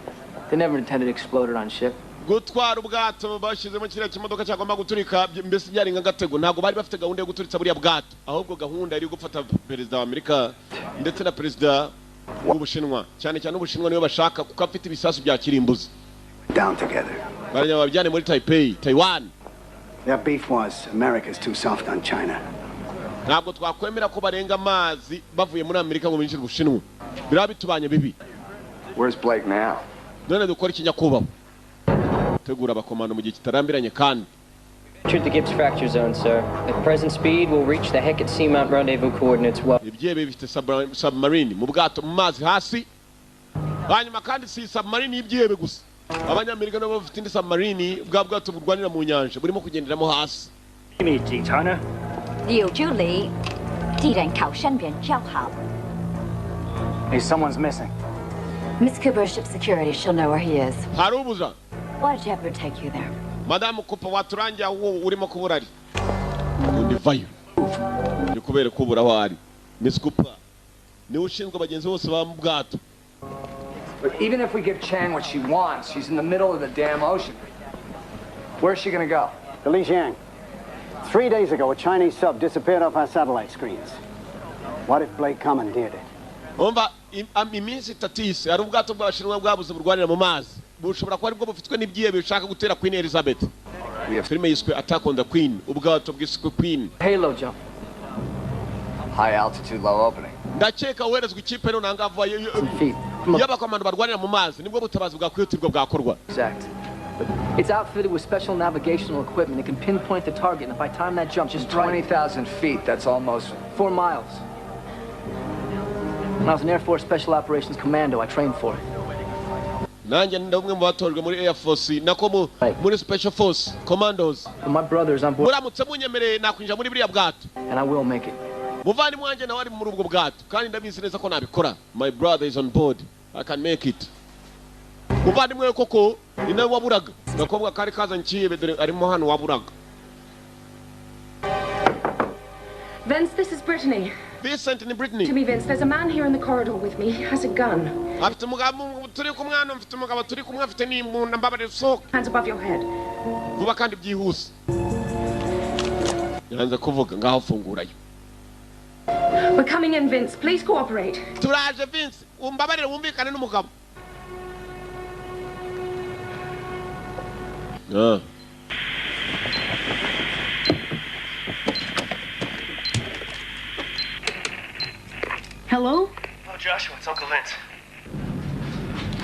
They never intended to explode it on ship. Gutwara ubwato bashyizemo kiriya kimodoka cyagomba guturika mbese byari nk'agatego ntabwo bari bafite gahunda yo guturitsa buriya bwato ahubwo gahunda yari gufata perezida wa Amerika ndetse na perezida w'Ubushinwa cyane cyane Ubushinwa niyo bashaka kuko afite ibisasu bya kirimbuzi. Down together. Bajyane muri Taipei, Taiwan. Their beef was America's too soft on China. Ntabwo twakwemera ko barenga amazi bavuye muri Amerika ngo binjire Ubushinwa. Biraba bitubanye bibi. Where's Blake now? None dukora ikinyakubaho. Tegura abakomando mu gihe kitarambiranye kandi. Entered the Gibbs fracture zone, sir. At present speed, we'll reach the Hecate Seamount rendezvous coordinates well. Ibyebe bifite submarine mu bwato mu mazi hasi. Hanyuma kandi si submarine y'ibyebe gusa. Abanyamerika nabo bafite indi submarine bwa bwato burwanira mu nyanja burimo kugenderamo hasi. Hey, someone's missing. Miss Cooper, ship security. She'll know where he is. Harubuza. Why did you have her take you there? Madame Cooper waturanja urimo kuburari. Undi vayo. Yukubere kubura wari. Miss Cooper. Ni ushinzwe bagenzi bose ba mbwato. But even if we give Chang what she wants, she's in the middle of the damn ocean. Where's she gonna go? To Lijiang. 3 days ago, a Chinese sub disappeared off our satellite screens. What if Blake commandeered it? Omba iminsi tatisi ari ubwato bw'abashinwa bwabuze burwanira mu mazi. Bushobora kuba aribwo bufitwe n'ibyiye bishaka gutera Queen Elizabeth. Filime yiswe Attack on the Queen. Ubwato bwiswe Queen. Halo jump. High altitude, low opening. Ndakeka werezwe ikipe no nangava y'abakomando barwanira mu mazi nibwo butabazi bwakwihutirwa bwakorwa. Exact. It's outfitted with special navigational equipment. It can pinpoint the target, and if I time that jump just 20,000 feet, that's almost 4 miles. When I was an Air Force Special Operations Commando, I trained for it. Nanjye ndamwe mu batorwe muri Air Force nako muri Special Force Commandos. My brother's on board. Muramutse munyemereye nakwinjira muri biriya bwato. And I will make it. Muvandimwe wanje nawe ari muri ubwo bwato kandi ndabizi neza ko nabikora. My brother is on board. I can make it. Muvandimwe koko ni nawe waburaga. Nakobwa kari kaza nkiye bedore arimo hano waburaga. Vince, this is Brittany. Vincent in Brittany. To me, Vince, there's a man here in the corridor with me. He has a gun. Afite umugabo turi kumwana mfite umugabo turi kumwe afite n'imbunda mbabare soka. Hands above your head. Vuba kandi byihuse. Yanze kuvuga ngaho fungurayo. We're coming in, Vince. Please cooperate. Turaje Vince, umbabarire wumvikane n'umugabo. Hello? Oh, Joshua, it's Uncle Vince.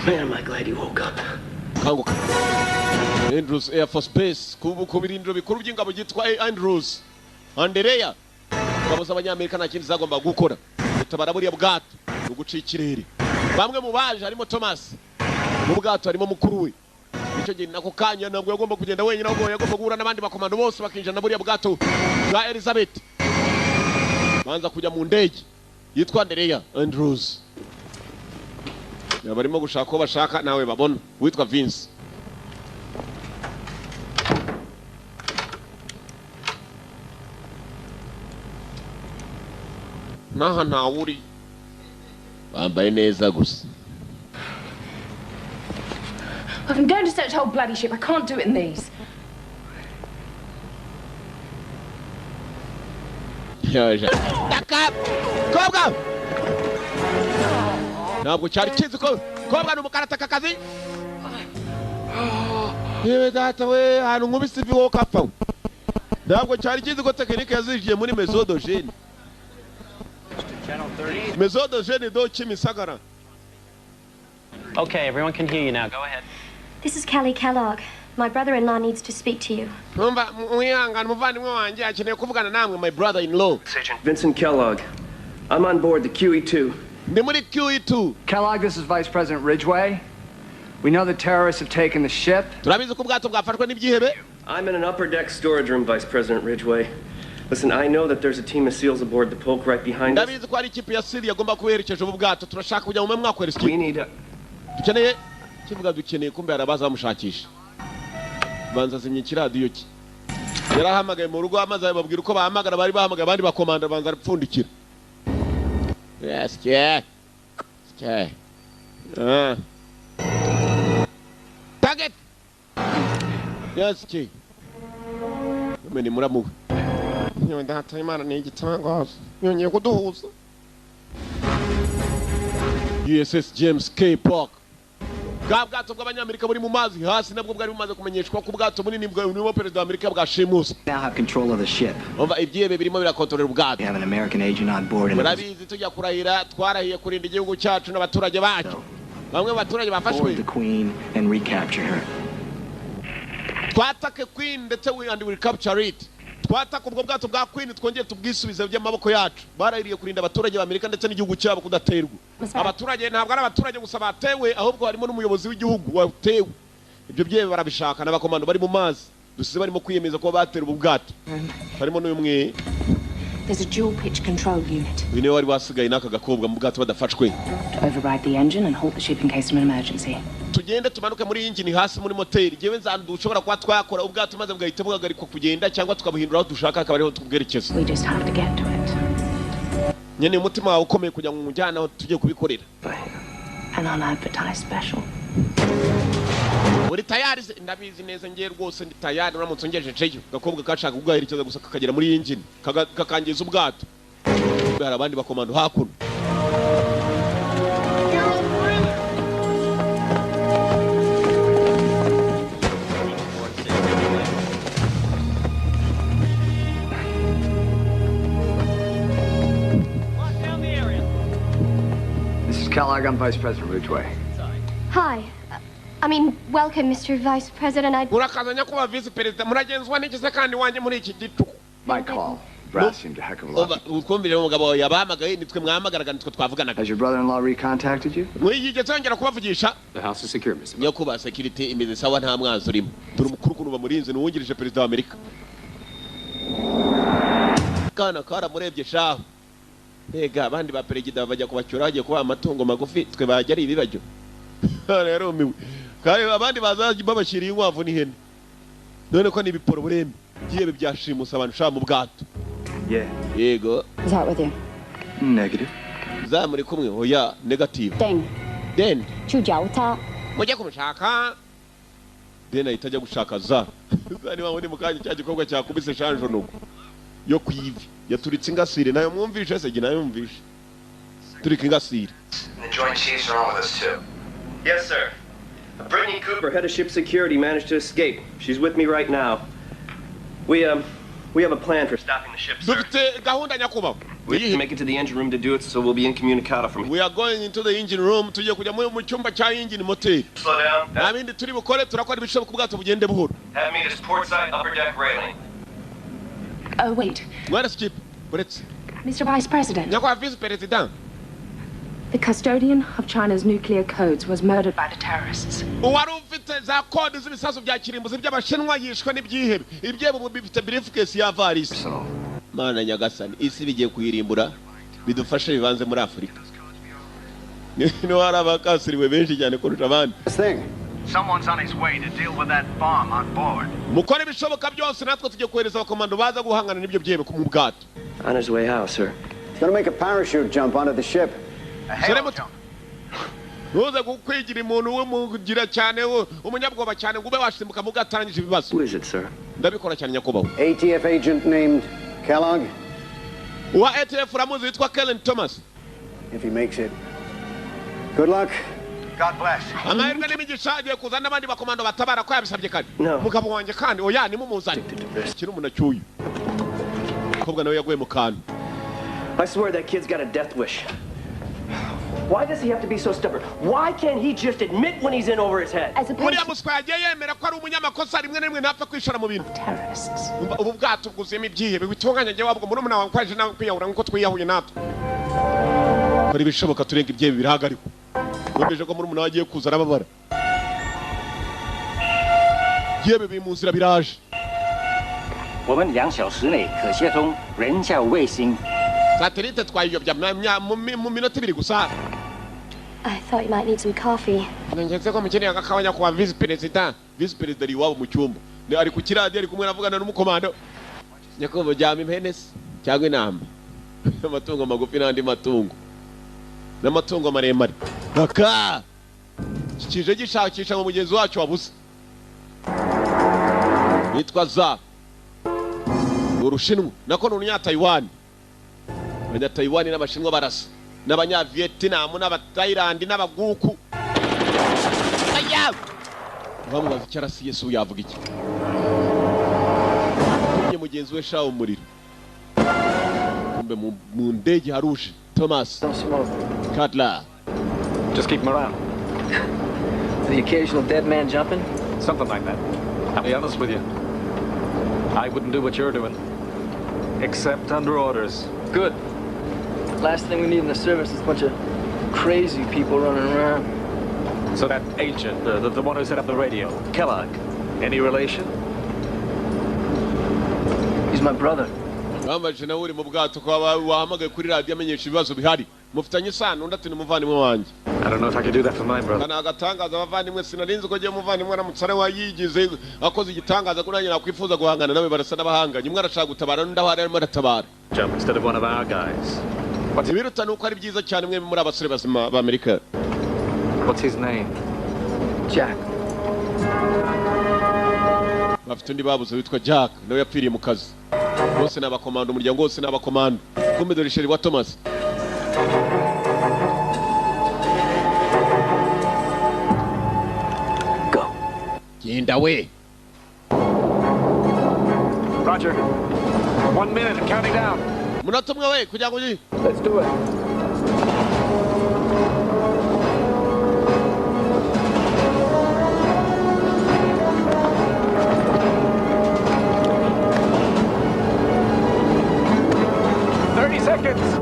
Man, am I glad you woke up. Kanguka. Andrews Air Force Base, kubirindiro bikuru by'ingabo gitwa Andrews. Andrea. Ngabo z'abanyamerika nta kindi zagomba gukora. Gutabara buriya bwato, uguca ikirere. Bamwe mu baje harimo Thomas. Mu bwato harimo mukuru we. Icyo gihe nako kanya nabwo yagomba kugenda wenyine ahubwo yagomba guhura n'abandi bakomando bose bakinjira na buriya bwato bwa Elizabeth. Banza kujya mu ndege yitwa Andrea Andrews. Barimo gushaka ko bashaka nawe babona witwa Vince. Naha ntawuri bambaye neza gusa. I'm going to search the whole bloody ship. I can't do it in these. Back up! Go! Ntabwo cyari kizi ko kobwa n'umukarataka kazi. Yewe data we hano nkubise ivi wo kapfa. Ntabwo cyari kizi ko tekinike yazijiye muri mesodogene. Mesodogene do kimisagara. Okay, everyone can hear you now. Go ahead. This is Callie Kellogg. My brother-in-law needs to speak to you. Numva mwihangana muvandimwe wanje akeneye kuvugana namwe, my brother-in-law. Agent Vincent Kellogg. I'm on board the QE2. Ndi muri QE2. Kellogg, this is Vice President Ridgway. We know the terrorists have taken the ship. Turabizi ko ubwato bwafashwe n'ibyihebe. I'm in an upper deck storage room, Vice President Ridgway. Listen, I know that there's a team of SEALs aboard the Polk right behind us. Ndabizi ko ari ikipe ya SEAL yagomba kuherekeje ubu bwato. Turashaka kujya mu mwakwera We need a... Dukeneye kivuga dukeneye kumbe arabaza bamushakisha. Banza zimye kiradiyo ki. Yarahamagaye mu rugo amaze babwira uko bahamagara bari bahamagaye abandi bakomanda banza arapfundikira. Yes, yeah. Okay. Target. Yes, ki. Meni muramu. Nyo ndata imana ni igitangaza. Nyonye kuduhuza. USS James K. Polk. Bwato bw'abanyamerika buri mu mazi hasi nabwo bwari bumaze kumenyeshwa ko ubwato bunini bwa Perezida wa Amerika bwashimuswe. Now have control of the ship. Umva ibyebe birimo birakontorera ubwato. We have an American agent on board and Murabizi tujya kurahira twarahiye kurinda igihugu cyacu n'abaturage bacu. Bamwe abaturage bafashwe. the Queen and recapture her. Twatake Queen ndetse and we will capture it. Twataka ubwo bwato bwa Queen twongeye tubwisubize by'amaboko yacu. Barahiriye kurinda abaturage b'Amerika ndetse n'igihugu cyabo kudaterwa. Abaturage ntabwo ari abaturage gusa batewe ahubwo harimo n'umuyobozi w'igihugu watewe. Ibyo byebe barabishaka n'abakomando bari mu mazi. Dusize barimo kwiyemeza ko batera ubu bwato. Harimo n'umwe There's a dual pitch control unit. uyu niwe wari wasigaye n'aka gakobwa mu bwato badafashwe. To override the engine and halt the ship in case of an emergency. Tugende tumanuke muri engine hasi muri moteri. Jewe nzandu dushobora kuba twakora ubwato maze bugahita buhagarikwa kugenda cyangwa tukabuhindura aho dushaka akaba ariho tubwerekeza. We just have to get to it. Nyene umutima wawe ukomeye kugira ngo umujyane aho tugiye kubikorera. An unadvertised special. Uri tayari? Ndabizi neza ngiye rwose ndi tayari. Uramutse ngejejeyo gakobwa kashaka kugaherekeza gusa kakagera muri engine kakangiza ubwato. Hari abandi bakomando hakuno. Kellogg, I'm Vice President Ridgway. Hi. Welcome, Mr. Vice President. Murakazanya kuba Vice President. Muragenzwa n'ikise kandi wanje muri iki gituko. My call. Brass seemed a heck of a lot. Ukumvire umugabo yabahamagaye nitwe mwamagaraga nitwe twavuganaga. Has your brother-in-law recontacted you? Mwigeze yongera kubavugisha? The house is secure, Mr. Nyakuba security imeze sawa nta mwanzo urimo. Turi mukuru kuno bamurinze n'uwungirije Perezida wa Amerika. Kana murebye shaho. Mbega abandi ba perezida bajya kubacyura bagiye kuba amatungo magufi twe bajya ari ibibajyo. Rero miwe. Kare abandi bazaje babashiriye inkwavu n'ihene. None ko nibiporo burembe. Giye byashimusa abantu sha mu bwato. Yeah. Yego. Is that with you? Negative. Za muri kumwe oya negative. Den. 去找他。 Mujye kumushaka. Den ahita gushaka za. Zani wabone mukanya cya gikorwa cyakubise shanjo nuko. Yo kwivi. Yaturitse ingasire nayo mwumvishe se gina yumvishe. Turika ingasire. The Joint Chiefs are on with us too. Yes, sir. Brittany Cooper, head of ship security, managed to escape. She's with me right now. We have a plan for stopping the ship, sir. We have to make it to the engine room to do it, so we'll be incommunicado from here. We are going into the engine room. Tujye kujya mu cyumba cya engine motor. Slow down. Nabindi turi bukore turakora ibishoboka kubwato bugende buhoro. Have me this port side upper deck railing. Oh, wait. Where is Chip? Mr. Vice President. Nyakwa Vice President. The custodian of China's nuclear codes was murdered by the terrorists. Uwari ufite za code z'ibisasu bya kirimbuzi by'abashinwa yishwe n'ibyihebe. Ibyebo bifite briefcase ya varisi. Mana nyagasani isi bigiye kuyirimbura bidufashe bibanze muri Afrika. Ni wari abakasiriwe benshi cyane kurusha abandi. Someone's on his way to deal with that bomb on board. Mukore ibishoboka byose natwe tujye kohereza abakomando baza guhangana n'ibyo byebe mu bwato. On his way how, sir? He's gonna make a parachute jump onto the ship. A halo jump. Uze kukwigira umuntu w'umugira cyane umunyabwoba cyane ngube washimuka mu gatangije ibibazo. Who is it, sir? Ndabikora cyane nyakubaho. ATF agent named Kellogg. Wa ATF ramuzi witwa Kellen Thomas. If he makes it. Good luck. God bless. Amahirwe n'imigisha agiye kuzana abandi bakomando batabara ko yabisabye kandi. Mugabo wanjye kandi oya ni mumuzane. Kiri umuntu acyuye. Kobwa nawe yaguye mu kantu. I swear that kid's got a death wish. Why does he have to be so stubborn? Why can't he just admit when he's in over his head? Uriya muswa yagiye yemera ko ari umunyamakosa rimwe na rimwe ntapfa kwishora mu bintu. Terrorists. Ubu bwato bwuzuyemo ibyihebe bitunganya njye wabwo muri umuna wawe kwaje nawe kwiyahura nkuko twiyahuye natwe. Kora ibishoboka turenga ibyihebe birahagarikwa. Numvise ko muri umuna wagiye kuza arababara. Ibyihebe biri mu nzira biraje. 我们2小时内可接通人造卫星。 Satellite twayiyobya mu minota 2 gusa. I thought you might need some coffee. Ngeze ko mukeneye agakawanya kwa Vice President. Vice President ari wabo mu cyumba. Ni ari ku kiradiyo ari kumwe navugana n'umukomando. Nyakobo jama impenesi cyangwa inamba. Amatungo magufi n'andi matungo. N'amatungo maremare. Baka. Kije gishakisha mu mugenzi wacu wabuze. Nitwa za. Urushinwa nako n'unya Taiwan. Abanya Taiwan n'abashinwa barasa. N'abanya Vietnam n'abathailand n'abaguku. Aya! Bamubaza cyarasi Yesu yavuga iki? Kunye mugenzi we shawo umuriro. Kumbe mu ndege haruje Thomas. Cutler. Just keep him around. The occasional dead man jumping? Something like that. I'll be honest with you. I wouldn't do what you're doing. Except under orders. Good. Last thing we need in the service is a bunch of crazy people running around. So that agent, the one who set up the radio, Kellogg, any relation? He's my brother. bambaje nawe uri mu bwato kwa wahamagaye kuri radio amenyesha ibibazo bihari mufitanye isano ndati n'umuvandimwe wanjye. I don't know if I can do that for my brother. Kana agatangaza abavandimwe sinarinze ko giye umuvandimwe namutsare wayigize akoze igitangaza ko nanjye nakwifuza guhangana nawe barasa n'abahanganye umwe arashaka gutabara n'undi ahari arimo aratabara. Jump instead of one of our guys. But ibiruta nuko ari byiza cyane mwe muri abasore bazima ba Amerika. What's his name? Jack. Bafite undi babuze witwa Jack nawe yapfiriye mu kazi. Bose n'abakomando umuryango wose n'abakomando. Kumbe dore sheri wa Thomas. Go. Genda we. Roger. 1 minute, I'm counting down. Munota umwe we kugira ngo uyi. Let's do it. Seconds.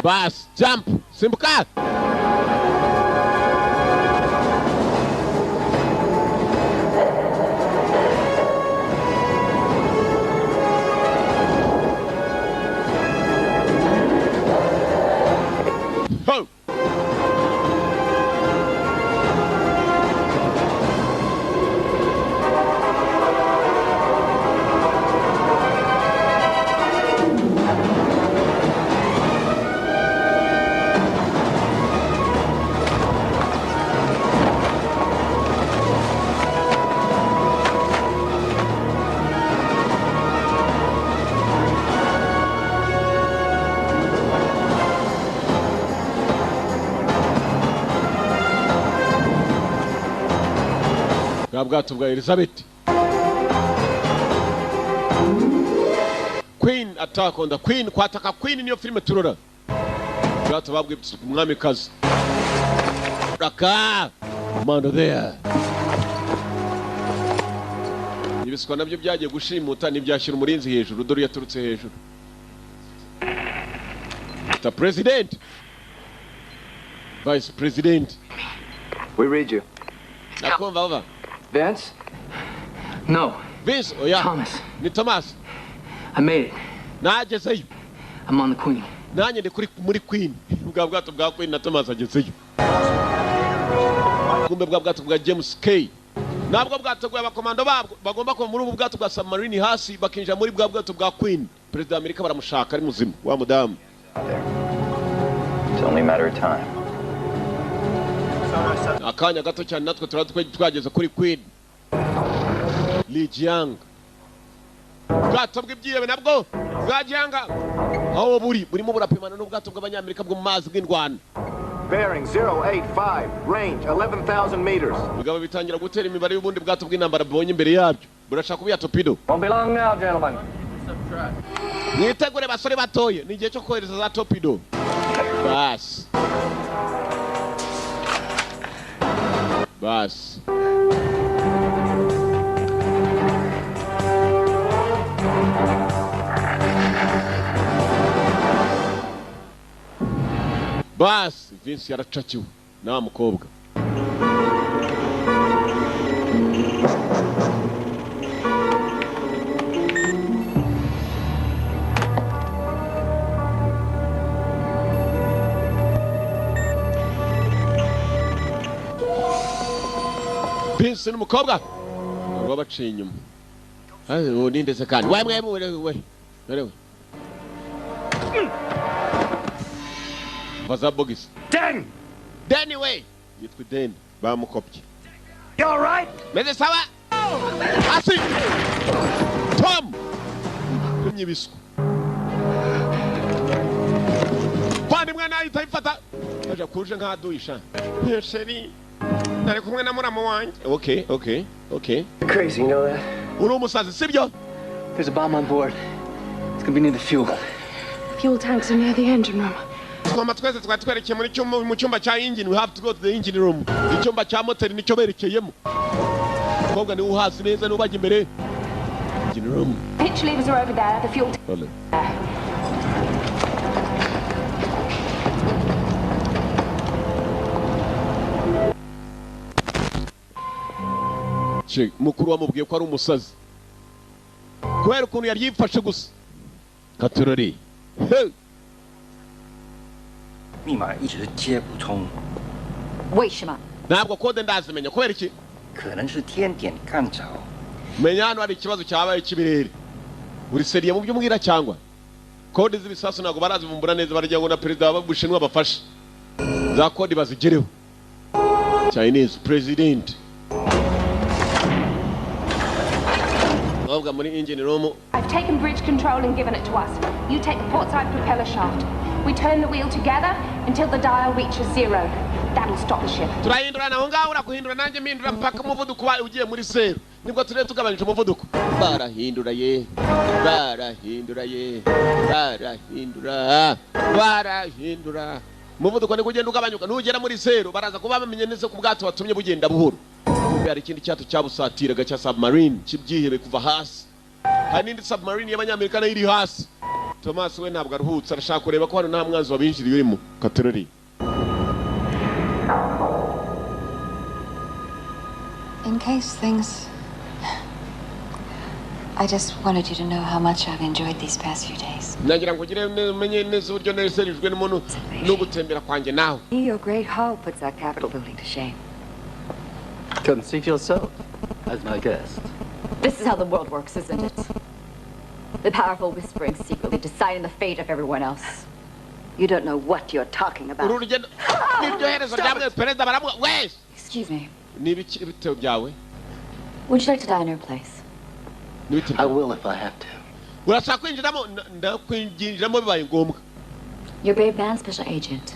Bas, jump, simbuka. Ho. Bwato bwa Elizabeth. Queen attack on the Queen kwataka Queen niyo filime turora. Bwato babwe umwami kazi. Raka. Commando there. Ibiswa nabyo byagiye gushimuta nibyashyira umurinzi hejuru dore yaturutse hejuru. The President. Vice President. We read you. Nakumva baba. Vince? No. Vince, oh yeah. Thomas. Ni Thomas. I made it. Nagezeyo. I'm on the Queen. Nanye ndi kuri muri Queen. Bwa bwato bwa Queen na Thomas agezeyo. Kumbe bwa bwato bwa James K. Nabwo bwato bwa abakomando babwo bagomba kuba muri ubu bwato bwa submarine hasi bakinjira muri bwa bwato bwa Queen. President Amerika baramushaka ari muzima wa mudamu. It's only a matter of time. Akanya gato cyane natwe twageze kuri Queen. Yanga. Bwato bw'ibyiyebe nabwo bwa Yanga. Aho burimo burapimana n'ubwato bw'abanyamerika bwo mu mazi bw'indwana. Bearing 085, range 11,000 meters. Bigaba bitangira gutera imibare y'ubundi bwato bw'intambara bwonye imbere yabyo. Burashaka kubiya torpedo. Won't be long now, gentlemen. Mwitegure basore batoye ni igihe cyo kohereza za torpedo. Bas. Bas. Bas, Vince yaracakiwe na mukobwa. Vince n'umukobwa wabaciye inyuma. Aho nindeze kandi. Wewe. Vaza bogis. Den! Danny way. Yitwa Den bamukopye. You all right? Meze sawa? Asi. Tom. Kunyibiswa. Kwani mwana ahita ifata. Aje kuje nka duisha. Sheri. Nari kumwe na muramu wanje. Okay. Crazy, you know that? Uri umusazi sibyo? There's a bomb on board. It's gonna be near the fuel. Fuel tanks are near the engine room. Toma twese twatwerekeye mu cyumba cya engine. We have to go to the engine room. Icyumba cya moteri nicyo berekeyemo. Kobwa ni uhasi neza n'ubajya imbere. Engine room. Pitch levers are over there. The fuel. Mukuru wamubwiye ko ari umusazi kubera ukuntu yari yifashe gusa. Katurori 密码一直接不通。为什么？ ntabwo kode ndazimenya kubera iki? 可能是天点干着。 menya hano hari ikibazo cyabaye cy'ibirere. Uri seriye mu byo umbwira cyangwa kode z'ibisasu ntabwo barazivumbura neza barya ngo na perezida w'Ubushinwa bafashe za kode bazigereho. Chinese president I've taken bridge control and given it to us. You take the port side propeller shaft. We turn the wheel together until the dial reaches 0. That'll stop the ship. Turahindurana aho ngaho urakuhindura nanjye mpindura mpaka umuvuduko wawe ugiye muri 0. Nibwo turere tugabanyije umuvuduko. Barahindura ye. Barahindura. Umuvuduko ni kugenda ugabanyuka nugera muri 0 baraza kuba bamenye neza ku bwato batumye bugenda buhoro. Hari ikindi cyato cyabusatiraga cya submarine kibyihebe kuva hasi. Hari n'indi submarine y'abanyamerika nayo iri hasi. Thomas we ntabwo aruhutse arashaka kureba ko hano nta mwanzi wabinjiriye urimo. Katerori. In case things... I just wanted you to know how much I've enjoyed these past few days. Nagira ngo ngire menye neza uburyo neserijwe n'umuntu no gutembera kwanjye nawe. Your great hall puts that Capitol building to shame. Couldn't see for yourself, as my guest. This is how the world works, isn't it? The powerful whispering secretly deciding the fate of everyone else. You don't know what you're talking about. Excuse me. Would you like to die in her place? I will if I have to. You're a brave man, special agent.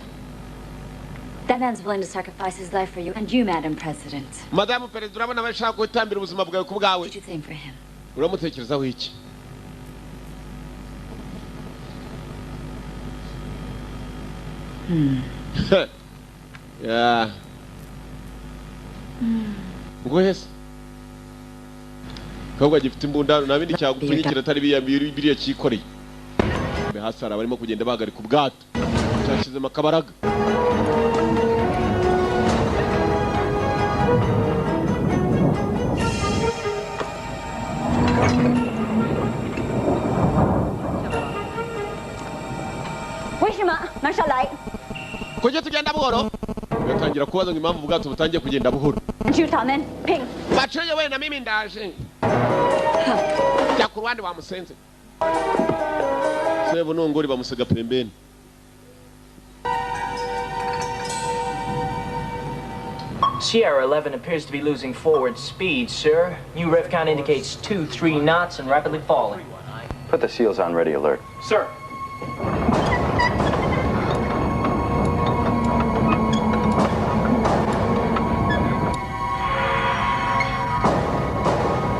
That man's willing to sacrifice his life for you and you, Madam President. Madam President, urabona bashaka gutambira ubuzima bwawe ku bwawe. What did you think for him? Uramutekerezaho iki? Yeah. Ngohese. Kagwa gifite imbunda nabindi cyagupfunyikira atari biriya cyikoreye. Behasara barimo kugenda bahagarika ubwato. Cyashize makabaraga. Kujya tugenda buhoro yatangira kubaza ngo impamvu ubwato butangiye kugenda buhoro. Bacuye we na mimi ndaje jya ku ruhande bamusenze sebo nongori bamusega pembeni. Sierra 11 appears to be losing forward speed, sir. New rev count indicates 2-3 knots and rapidly falling. Put the seals on ready alert. Sir.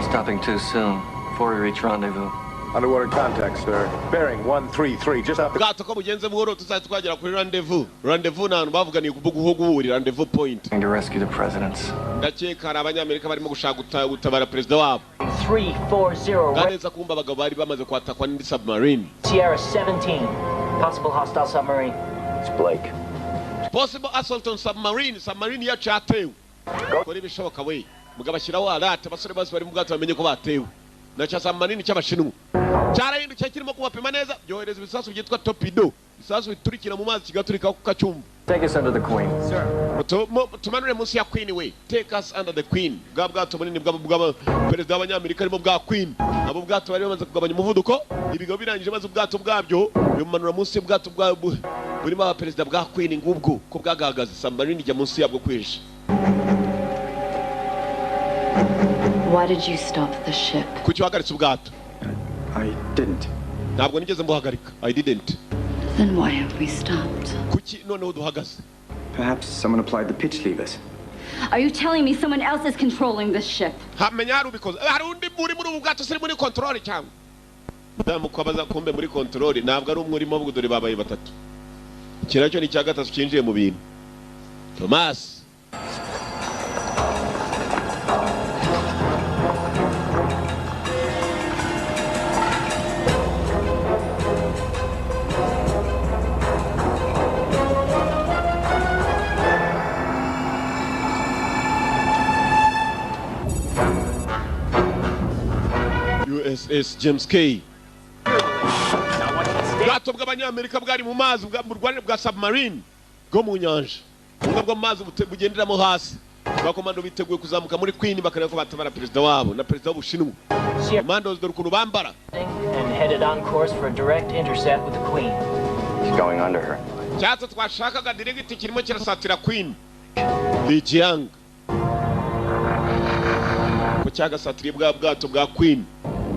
Stopping too soon. Before we reach rendezvous. Underwater contact, sir. Bearing 133, just up. Gato ko bugenze buhoro tuzatwagera kuri rendezvous. Rendezvous nanu bavuganiye kubuguhuguri rendezvous point. To rescue the presidents. Ndakeka ari abanyamerika barimo gushaka gutabara president wabo. 340. Ganeza kumba abagabo bari bamaze kwatakwa n'indi submarine. Sierra 17. Possible hostile submarine. It's Blake. Possible assault on submarine. Submarine yacu yatewe. Kuri bishoboka we. Mugabashyiraho alert abasore bose bari mu bwato bamenye ko batewe. Nacha submarine cy'abashinwa. Cyarahindukiye kirimo kubapima neza byohereza ibisasu byitwa torpedo. Ibisasu biturikira mu mazi kigaturika ku kacyumba. Take us under the Queen. Sir. Tumanure munsi ya Queen we. Take us under the Queen. Bwato bunini bwa perezida w'abanyamerika arimo bwa Queen. Abo bwato bari bamaze kugabanya umuvuduko. Ibigo birangije maze ubwato bwabyo bimanura munsi y'ubwato bwabo. Burimo aba perezida bwa Queen ngubwo ko bwagahagaze submarine ijya munsi yabwo kwisha. Why did you stop the ship? Kuki wahagaritse ubwato? I didn't. Ntabwo nigeze mbuhagarika. I didn't. Then why have we stopped? Kuki noneho duhagaze? Perhaps someone applied the pitch levers. Are you telling me someone else is controlling this ship? Hamenya haru because harundi muri ubwato siri muri control cyangwa. Ndamukabaza kumbe muri control ntabwo ari umwe urimo ahubwo dore babaye batatu. kiracyo ni cya gatatu cyinjiye mu bintu. Thomas USS James K. Bwato bw'abanyamerika bwari mu mazi bwa submarine bwo mu nyanja. Ubwo bwo mazi bugenderamo hasi. Bakomando biteguye kuzamuka muri Queen bakareba ko batabara president wabo na president w'Ubushinwa. Commandos dore ukuntu bambara. And headed on course for a direct intercept with the Queen. He's going under her. Cyatse twashakaga direct kirimo kirasatira Queen. YANGA. Ko cyagasatiriye bwato bwa Queen.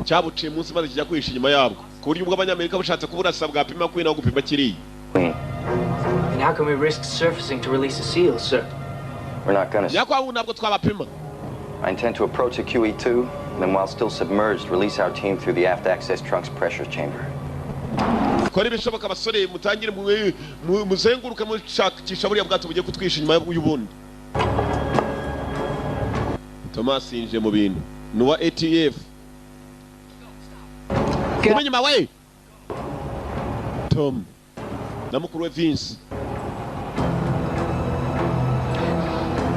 Cyabuciye munsi maze kijya kwisha inyuma yabwo. Ku buryo bw'abanyamerika bushatse kuburasa bwa pima Queen aho gupima kiri. And how can we risk surfacing to release the seals, sir? We're not gonna... I intend to approach the QE2, and then while still submerged, release our team through the aft access trunk's pressure chamber. Kora ibishoboka basore mutangire muzenguruke mushakisha buriya bwato bugiye kutwisha inyuma y'ubundi. Thomas yinjiye mu bintu. Nuwa ATF. Kumenye mawe. Tom. Namukuru we Vince.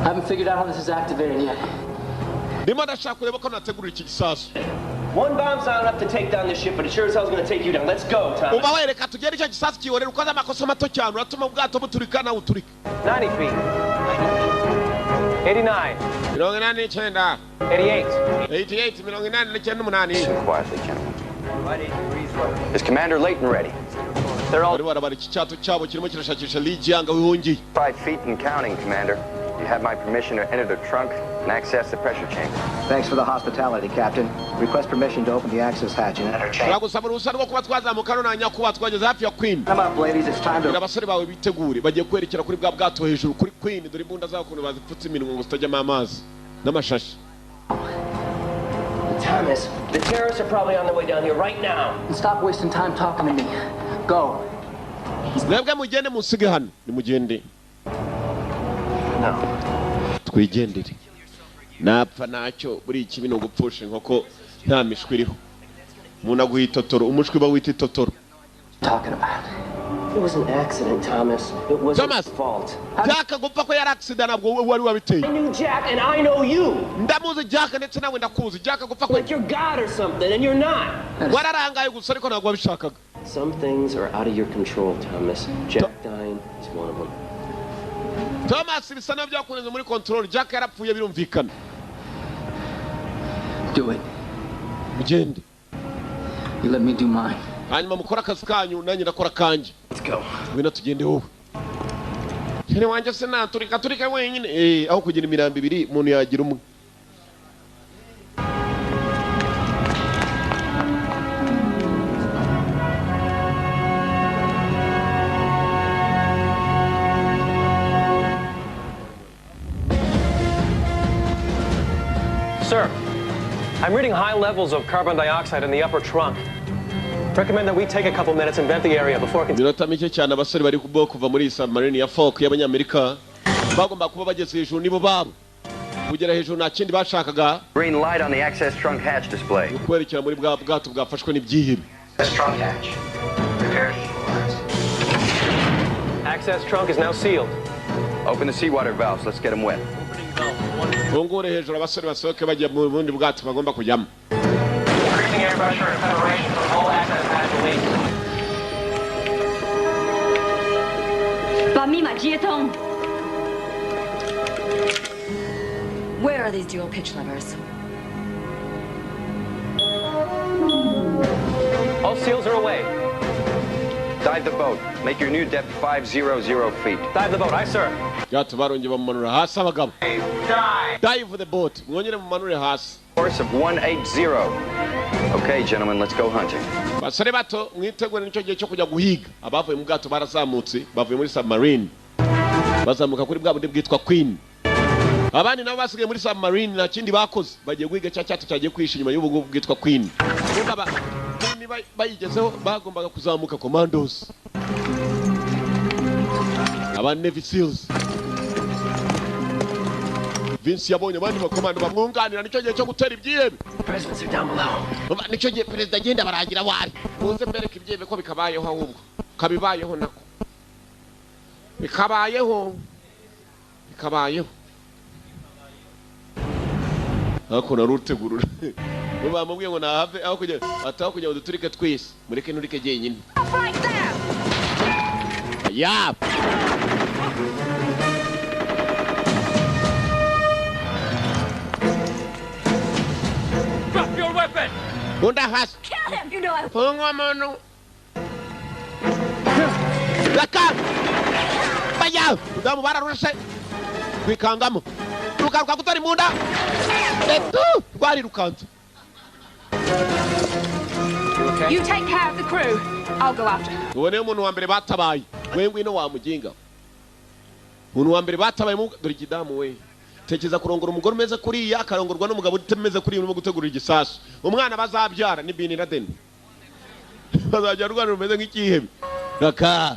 I haven't figured out how this is activated yet. One bomb's not enough to take down this ship, but it sure as hell's going to take you down. Let's go, Thomas. 90 feet. 89. 88. 88. Listen quietly, gentlemen. Is Commander Layton ready? They're all 5 feet and counting, Commander. You have my permission to enter the trunk and access the pressure chamber. Thanks for the hospitality, Captain. Request permission to open the access hatch and enter chamber. Come up, ladies. It's time to... Thomas, the terrorists are probably on their way down here right now. And stop wasting time talking to me. Go. No. Twigendere. Napfa nacyo buri ikibi no gupfusha inkoko nta mishwi iriho. Umuntu aguhitotoro umushwi ba wita itotoro. Talking about. It was an accident, Thomas. It wasn't his fault. Jack gupfa ko yari accident nabwo wari wabiteye. I knew Jack and I know you. Ndamuzi Jack ndetse nawe ndakuzi. Jack gupfa ko like you're God or something and you're not. Wararangaye gusa ariko ntabwo wabishakaga. Some things are out of your control, Thomas. Jack dying is one of them. Thomas bisa nabyo yakunze muri control. Jack yarapfuye birumvikana. Do it. Mugende. You let me do mine. Hanyuma mukora akazi kanyu nanjye ndakora kanje. Let's go. Ngwino tugende wowe. Kene wanje se turika wenyine aho kugira imirambo ibiri umuntu yagira umwe. Sir, I'm reading high levels of carbon dioxide in the upper trunk. Recommend that we take a couple minutes and vent the area before continuing. Minota mike cyane abasore bari kuva muri submarine ya Falk y'abanyamerika bagomba kuba bageze hejuru nibo babo kugera hejuru nta kindi bashakaga. Green light on the access trunk hatch display. Kwerekera muri bwato bwafashwe n'ibyihebe. Access trunk hatch. Prepare to equalize. Access trunk is now sealed. Open the seawater valves. Let's get them wet. Fungure hejuru abasore basohoke bajya mu bundi bwato bagomba kujyamo. Increasing air pressure and separation from all access hatch release. 把密码接通。Where are these dual pitch levers? All seals are away. Dive the boat. Make your new depth 500 feet. Dive the boat, aye, sir. Bwato baronge bamanura hasi abagabo. Dive the boat. Mwongere mumanure hasi. Course of 180. Okay, gentlemen, let's go hunting. Basore bato mwitegure nicyo gihe cyo kujya guhiga. Abavuye mu bwato barazamutse, bavuye muri submarine. Bazamuka kuri bwa bundi bwitwa Queen. Abandi nabo basigaye muri submarine nta kindi bakoze. Bagiye guhiga cyato cyagiye kwisha inyuma y'ubugo bwitwa Queen. Niba bayigezeho bagombaga kuzamuka commandos. aba Navy Seals. Vince yabonye abandi bakomando bamwunganira nicyo gihe cyo gutera ibyihebe. Presidents are down below. Nicyo gihe perezida agenda baragira wari. Muze mbereka ibyihebe ko bikabayeho ahubwo. Kabibayeho nako. Bikabayeho. Ako narutegurura. Bamubwiye ngo nahave aho kujya ataho kujya uduturike twese. Mureke nurike jenyine. Yeah. Drop your weapon! Bunda has. Kill him! You know I... Pungo mono. Laka. Baya. Udamu bararushe. Kwikangamo. Rukaruka kutari munda. Etu. Rwari rukanze. You take care of the crew. I'll go after her. Uwo niyo muntu wa mbere batabaye. Wewe ngwino wamuginga. Umuntu wa mbere batabaye mu dore kidamu we. Tekeza kurongora umugore umeze kuri ya karongorwa n'umugabo utemeze kuri urimo gutegura igisasu. Umwana bazabyara ni Bin Laden. Bazabyara urwana rumeze nk'ikihebe. Raka.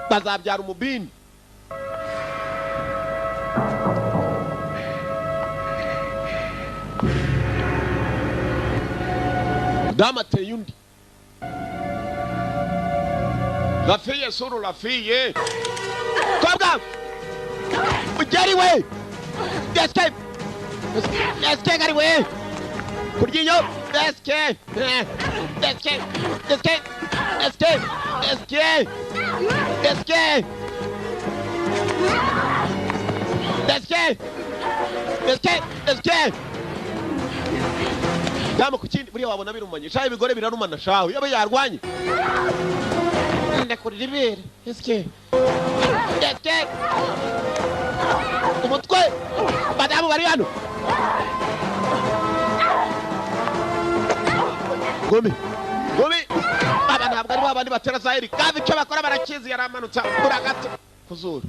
Bazabyara umubini. Dama teyundi. La fille solo la fille. Kobwa. Ugeri we. Escape. Escape gari we. Kurginyo. Escape. Escape. Escape. Escape. Escape. Escape. Escape. Escape. Escape. Dama kukindi buriya wabona birumanye. Shaye bigore birarumana shawe. Yabe yarwanye. Ndakuri libere. Escape. Escape. Umutwe. Badamu bari hano. Gomi. Baba ntabwo ari babandi batera Zahiri. Kandi icyo bakora barakizi yaramanutsa. Buragato. Kuzuru.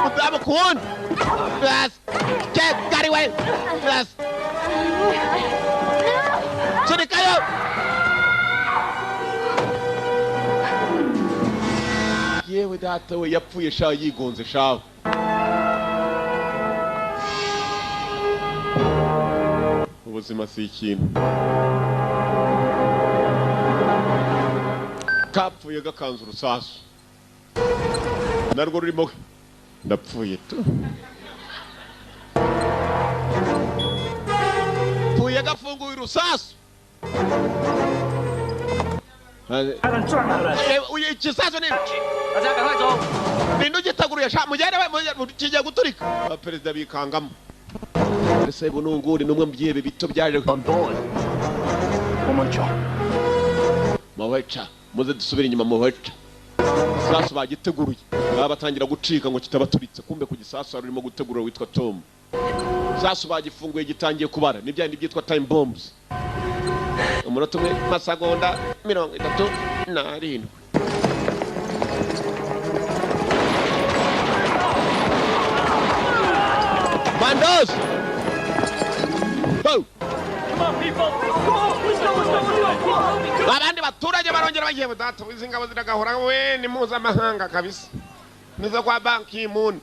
Badamu kuon. Yes. Get got away. Yes. Sunikayo. Yewe data we yapfuye shaho yigonze shaho. Ubuzima si ikintu. Kapfuye gakanzu rusasu. Narwo rurimo ndapfuye tu. Pfuye gafunguye rusasu. Uye ikisasu ni Bindu gitaguruye sha mujyane kijya guturika. Perezida bikangamo. Ese bununguri numwe mbyebe bito byaje on board. Mawecha muze dusubira inyuma mawecha. Sasu bagiteguruye. Batangira gucika ngo kitabaturitse kumbe ku gisasu arimo gutegura witwa Tom. Sasu bagifunguye gitangiye kubara nibyandi byitwa time bombs. Umunota umwe masagonda 37. Bandos! Go! Come on, people! Let's go! Abandi baturage barongera bagiye batatu izingabo ziragahora we ni mpuzamahanga kabisa. Nizo kwa banki Moon.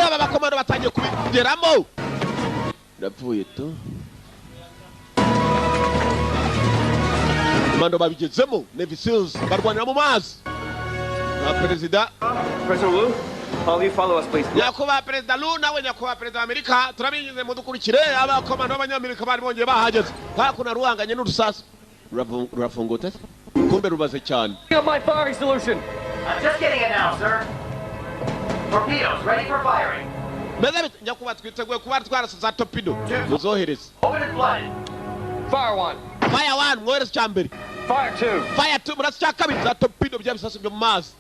Aba bakomando batangiye kubigeramo. Ndapfuye tu. Mando babigezemo Navy Seals barwanira mu mazi. Na President Wu, all of you follow us please. Yakuba President Lu nawe nyakuba President Amerika turabigize mu dukurikire abakomando b'abanyamerika bari bongeye bahageze. Hakuna ruhanganye n'urusasa. Rurafungote. Kumbe rubaze cyane. My firing solution. I'm just getting it now, sir. Torpedoes ready for firing. Meza nyakuba twiteguye kuba twarasa za torpedo. Muzohereze. Open and flooded. Fire one. Fire one, mwereze cyambere. Fire two. Fire two, murasa cyakabiri za torpedo by'abisasu byo mu mazi.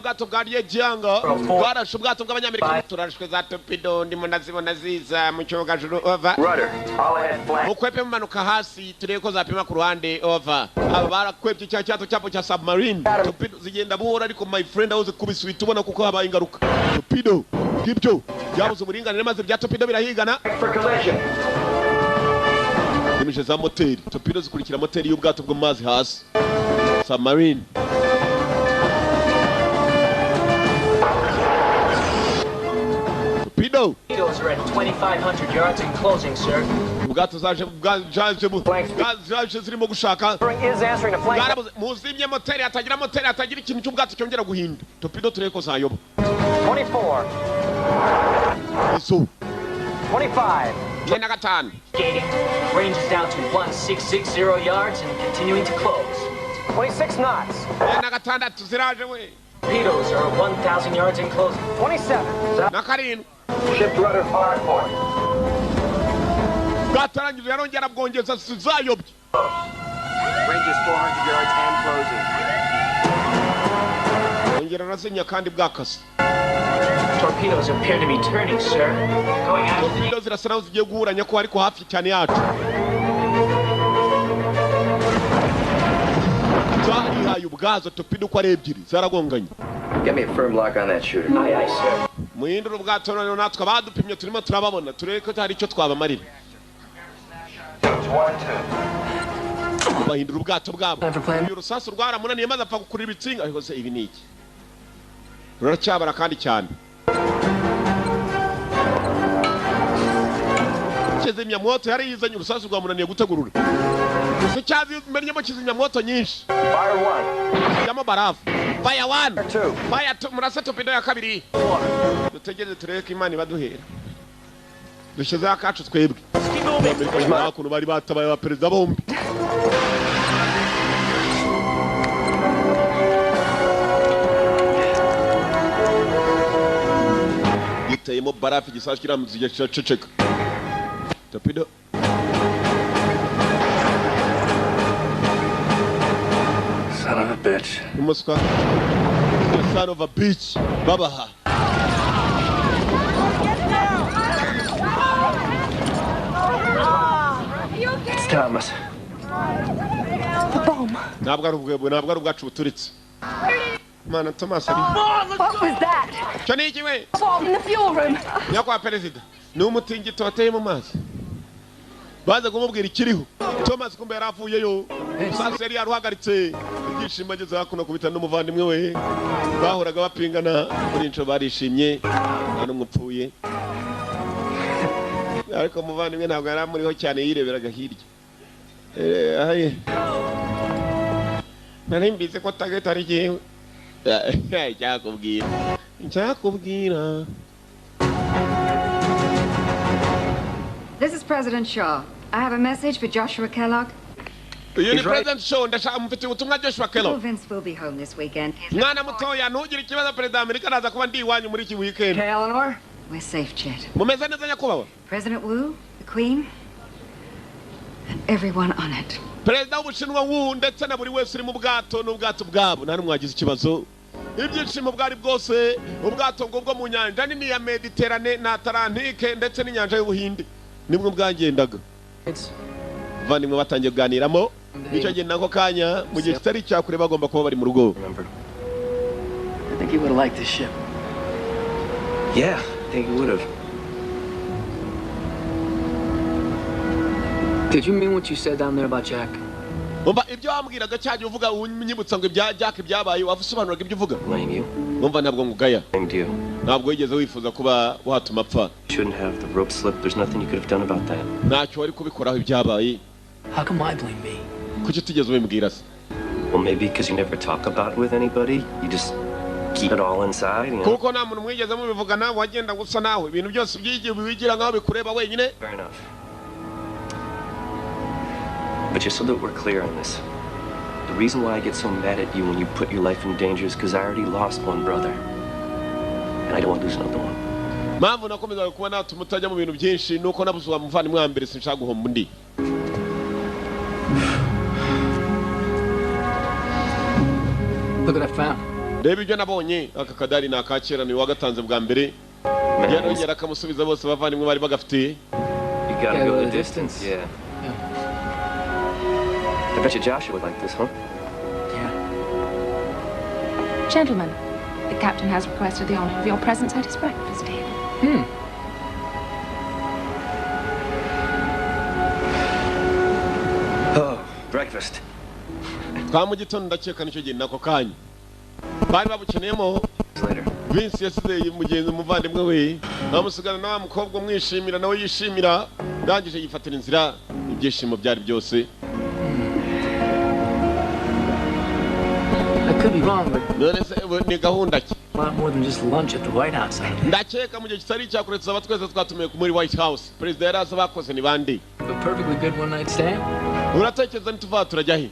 Bwato bwa YANGA. Bwarashe ubwato bw'abanyamerika turarashwe za torpedo ndimo ndazibona ziza mu cyoga juru over. Rudder, all ahead flank. Mukwepe mumanuka hasi turebe ko zapima ku ruhande over. Aba barakwepye cya cyato cyapo cya submarine. Torpedo zigenda buhora ariko my friend aho zikubise ubona kuko habaye ingaruka. Torpedo ibyo byabuze uburinganire maze bya torpedo birahigana nimije za moteri torpedo zikurikira moteri y'ubwato bwo mu mazi hasi submarine torpedo Torpedoes are at 2,500 yards in closing, sir. ubwato zaje zirimo gushaka muzimye moteri hatagira ikintu cy'ubwato cyongera guhinda torpedo turebe ko zayoba 24. Eso 25. Genda gatanu. Gating. Range is down to 1660 yards and continuing to close. 26 knots. Genda gatandatu ziraje we. Torpedoes are 1,000 yards in closing. 27. Na karindwi. Shift rudder far port. Bwatarangije yarongera bwongeza zayobye. Range is 400 yards and closing. Ongera nasinya kandi bwakase. Torpedoes appear to be turning, sir. Going out. Torpedoes zirasa naho zigiye guhuranya ko ariko hafi cyane yacu. Zarihaye ubwazo torpedo ko ari ebyiri zaragonganye. Get me a firm lock on that shooter. Aye, aye, sir. Muhindura ubwato none natwe abadupimye turimo turababona turebe ko hari icyo twabamarira. Bahindura ubwato bwabo. Uyu rusasu rwaramunaniye maze apfa gukurira ibitsinga ariko se ibi niki. Ruracyabara kandi cyane. Kizimyamoto yari yizanye urusasu rwamunaniye gutegurura. Se cyazi menyemo kizimyamoto nyinshi. Fire 1. Yamo barafu. Fire 1. Fire 2 murasa torpedo ya kabiri. Dutegereze tureke Imana ibaduhera. Dushize akacu twebwe. Abantu bari batabaye ba perezida bombi. Giteyemo barafu igisasu kiramutse ceceka. Torpedo. Son of a bitch. Umuswa. Son of a bitch. Babaha. It's Thomas. The bomb. Ntabwo ari ubwacu buturitse. Mana Thomas ari. What was that? Cyane iki we? Bomb in the fuel room. Nyakwa perezida. Ni umutingito wateye mu mazi. Baza kumubwira ikiriho. Thomas kumbe yaravuyeyo. Sasa yari yaruhagaritse. Ibyishimo ageze hakuno kubita n'umuvandimwe we. Bahoraga bapingana muri inco barishimye. Nta n'umupfuye. Ariko umuvandimwe ntabwo yari amuriho cyane yireberaga hirya. Aye. Nari mbize ko target ari jewe. Ncyakubwira. This is President Shaw. I have a message for Joshua Kellogg. He's President Shaw, ndashaka mfite ubutumwa Joshua Kellogg. Vince will be home this weekend. Mwana mutoya ntugire ikibazo perezida Amerika naza kuba ndi iwanyu muri iki weekend. Okay, Eleanor? We're safe, Chet. Mumeze neza nyakubahwa. President Wu, the Queen, and everyone on it. Perezida w'Ubushinwa Wu ndetse na buri wese uri mu bwato n'ubwato bwabo nta n'umwagize ikibazo. Ibyishimo bwari bwose ubwato ngo bwo mu nyanja nini ya Mediterane na Atlantique ndetse n'inyanja y'Ubuhinde nibwo bwagendaga. Vandimwe batangiye kuganiramo nicyo gihe nako kanya mu gihe kitari cyakure bagomba kuba bari mu rugo. I think he would have liked this ship. Yeah, I think he would have. Did you mean what you said down there about Jack? Umva ibyo wambwiraga cyaje uvuga unyibutsa ngo ibya Jack byabaye wavusobanuraga ibyo uvuga. Blame you. Umva ntabwo ngugaya. Blamed you. Ntabwo wigeze wifuza kuba watuma apfa. Shouldn't have. The rope slipped. There's nothing you could have done about that. Ntacyo wari kubikoraho ibyabaye. How come I blame me? Kuki utigeze wimbwira se? Well, maybe because you never talk about it with anybody. You just keep it all inside, you know? Kuko nta muntu mwigeze mubivugana wagenda gusa nawe ibintu byose byigiye bibigira ngaho bikureba wenyine. Fair enough. But just so that we're clear on this, the reason why I get so mad at you when you put your life in danger is because I already lost one brother. And I don't want to lose another one. Mpamvu nakomeza kuba natuma utajya mu bintu byinshi nuko nabuze wa muvandimwe wa mbere sinshaka guhomba undi. Look what I found. Reba ibyo nabonye aka kadari ni akakera ni wagatanze bwa mbere. Yarongera akamusubiza bose bavandimwe bari bagafite. You gotta go the distance. Yeah. I bet you Joshua would like this, huh? Gentlemen, the the captain has requested the honor of your presence at his breakfast table. Oh, breakfast. Kamugitondo ndakeka nicyo gihe nako kanya. Bari babukeneyemo Vince yasize mugenzi muvandimwe we namusigana na mukobwa mwishimira nawe yishimira ndangije yifatira inzira ibyishimo byari byose. I could be wrong, but none se ni gahunda ki? A lot more than just lunch at the White House. Ndakeka mu gihe kitari cyakuretse abatwese twatumiye muri White House. President yaraza bakoze ni bande? A perfectly good one-night stand. Uratekereza nituva turajya he?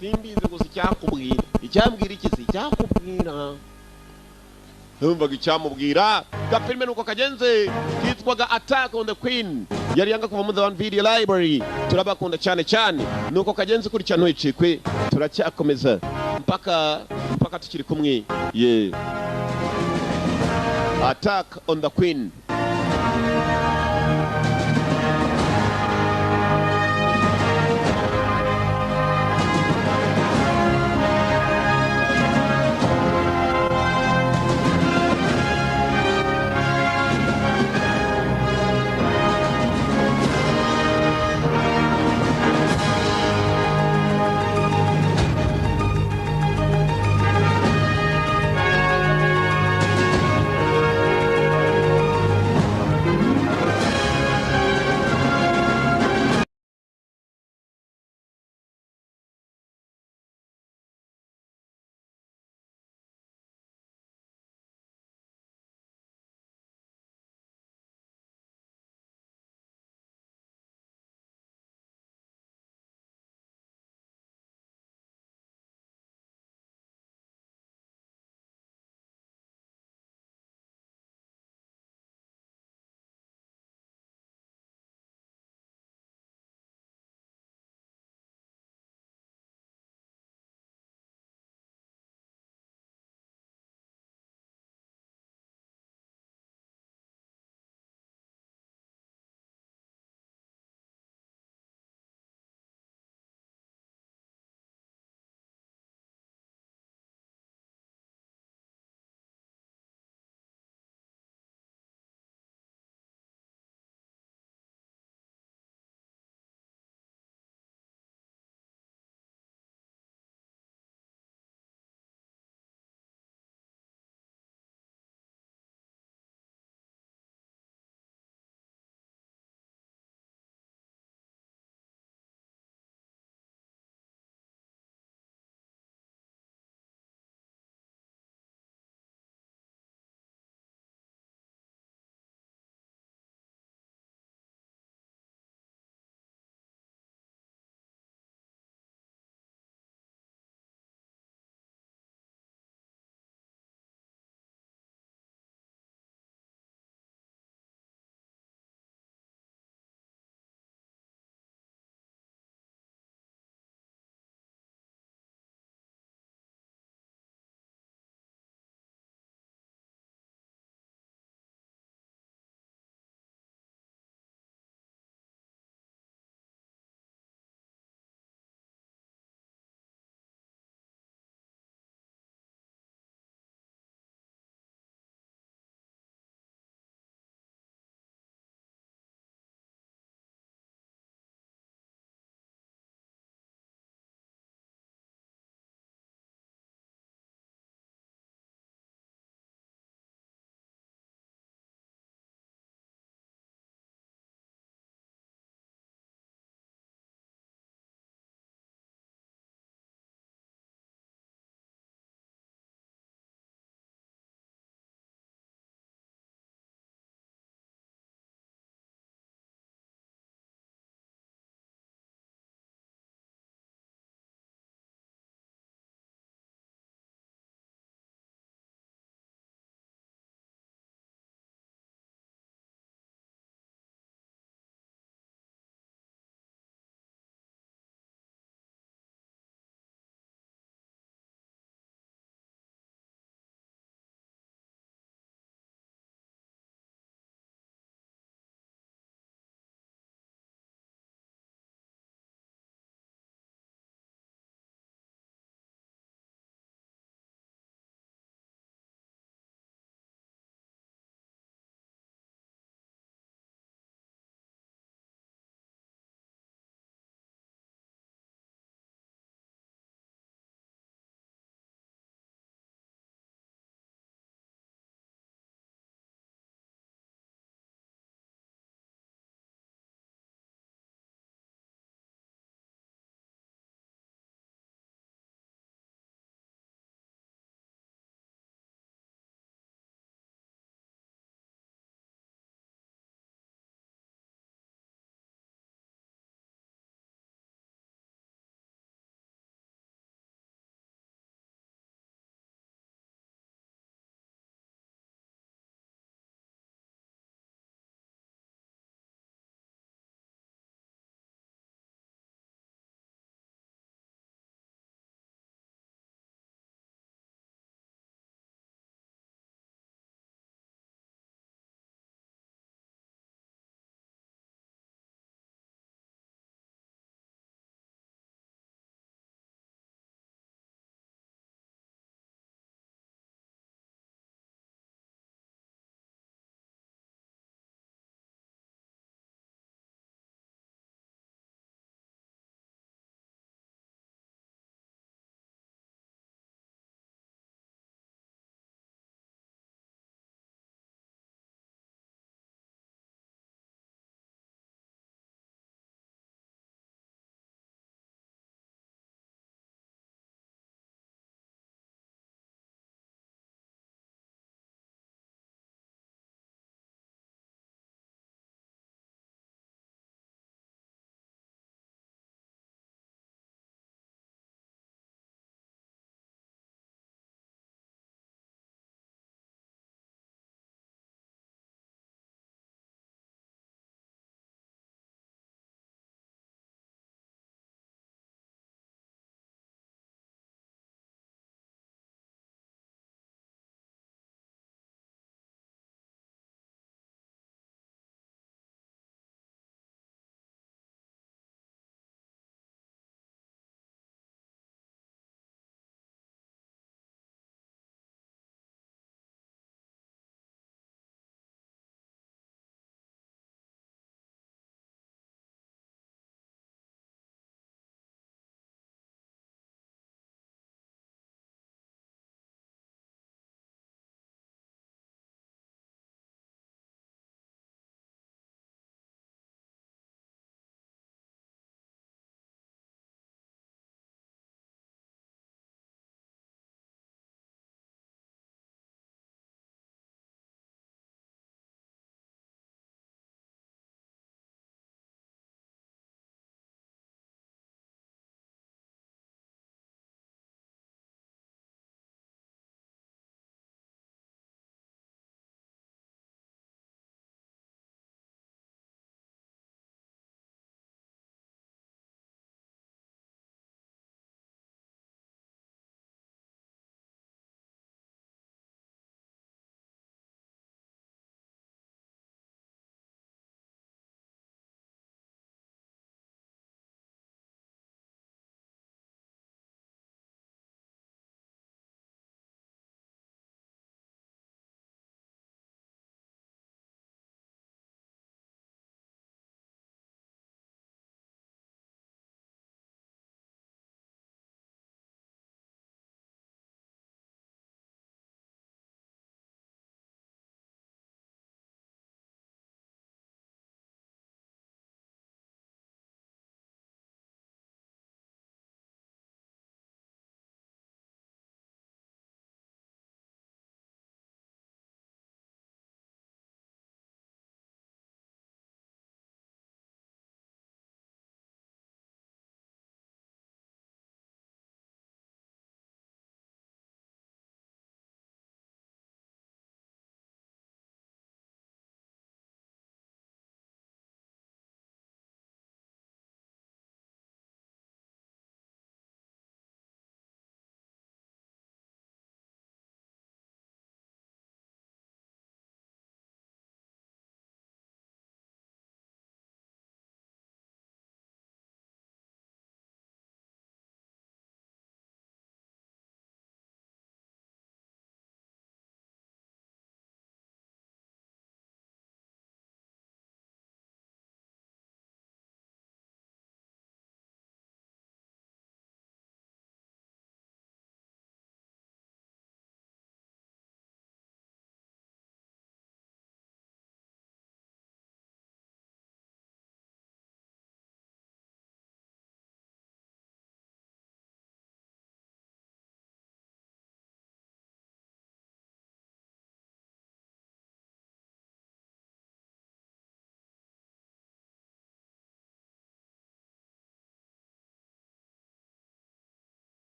Simbize gusa icyakubwira. Icyambwira iki se icyakubwira? Numvaga icyamubwira. Gapilme nuko kagenze kitwaga Attack on the Queen. Yari yanga kuva mu The One Video Library. Turabakunda cyane cyane. Nuko kagenze kuri cyano icikwe. Turacyakomeza mpaka tukiri kumwe. Yeah. Attack on the Queen.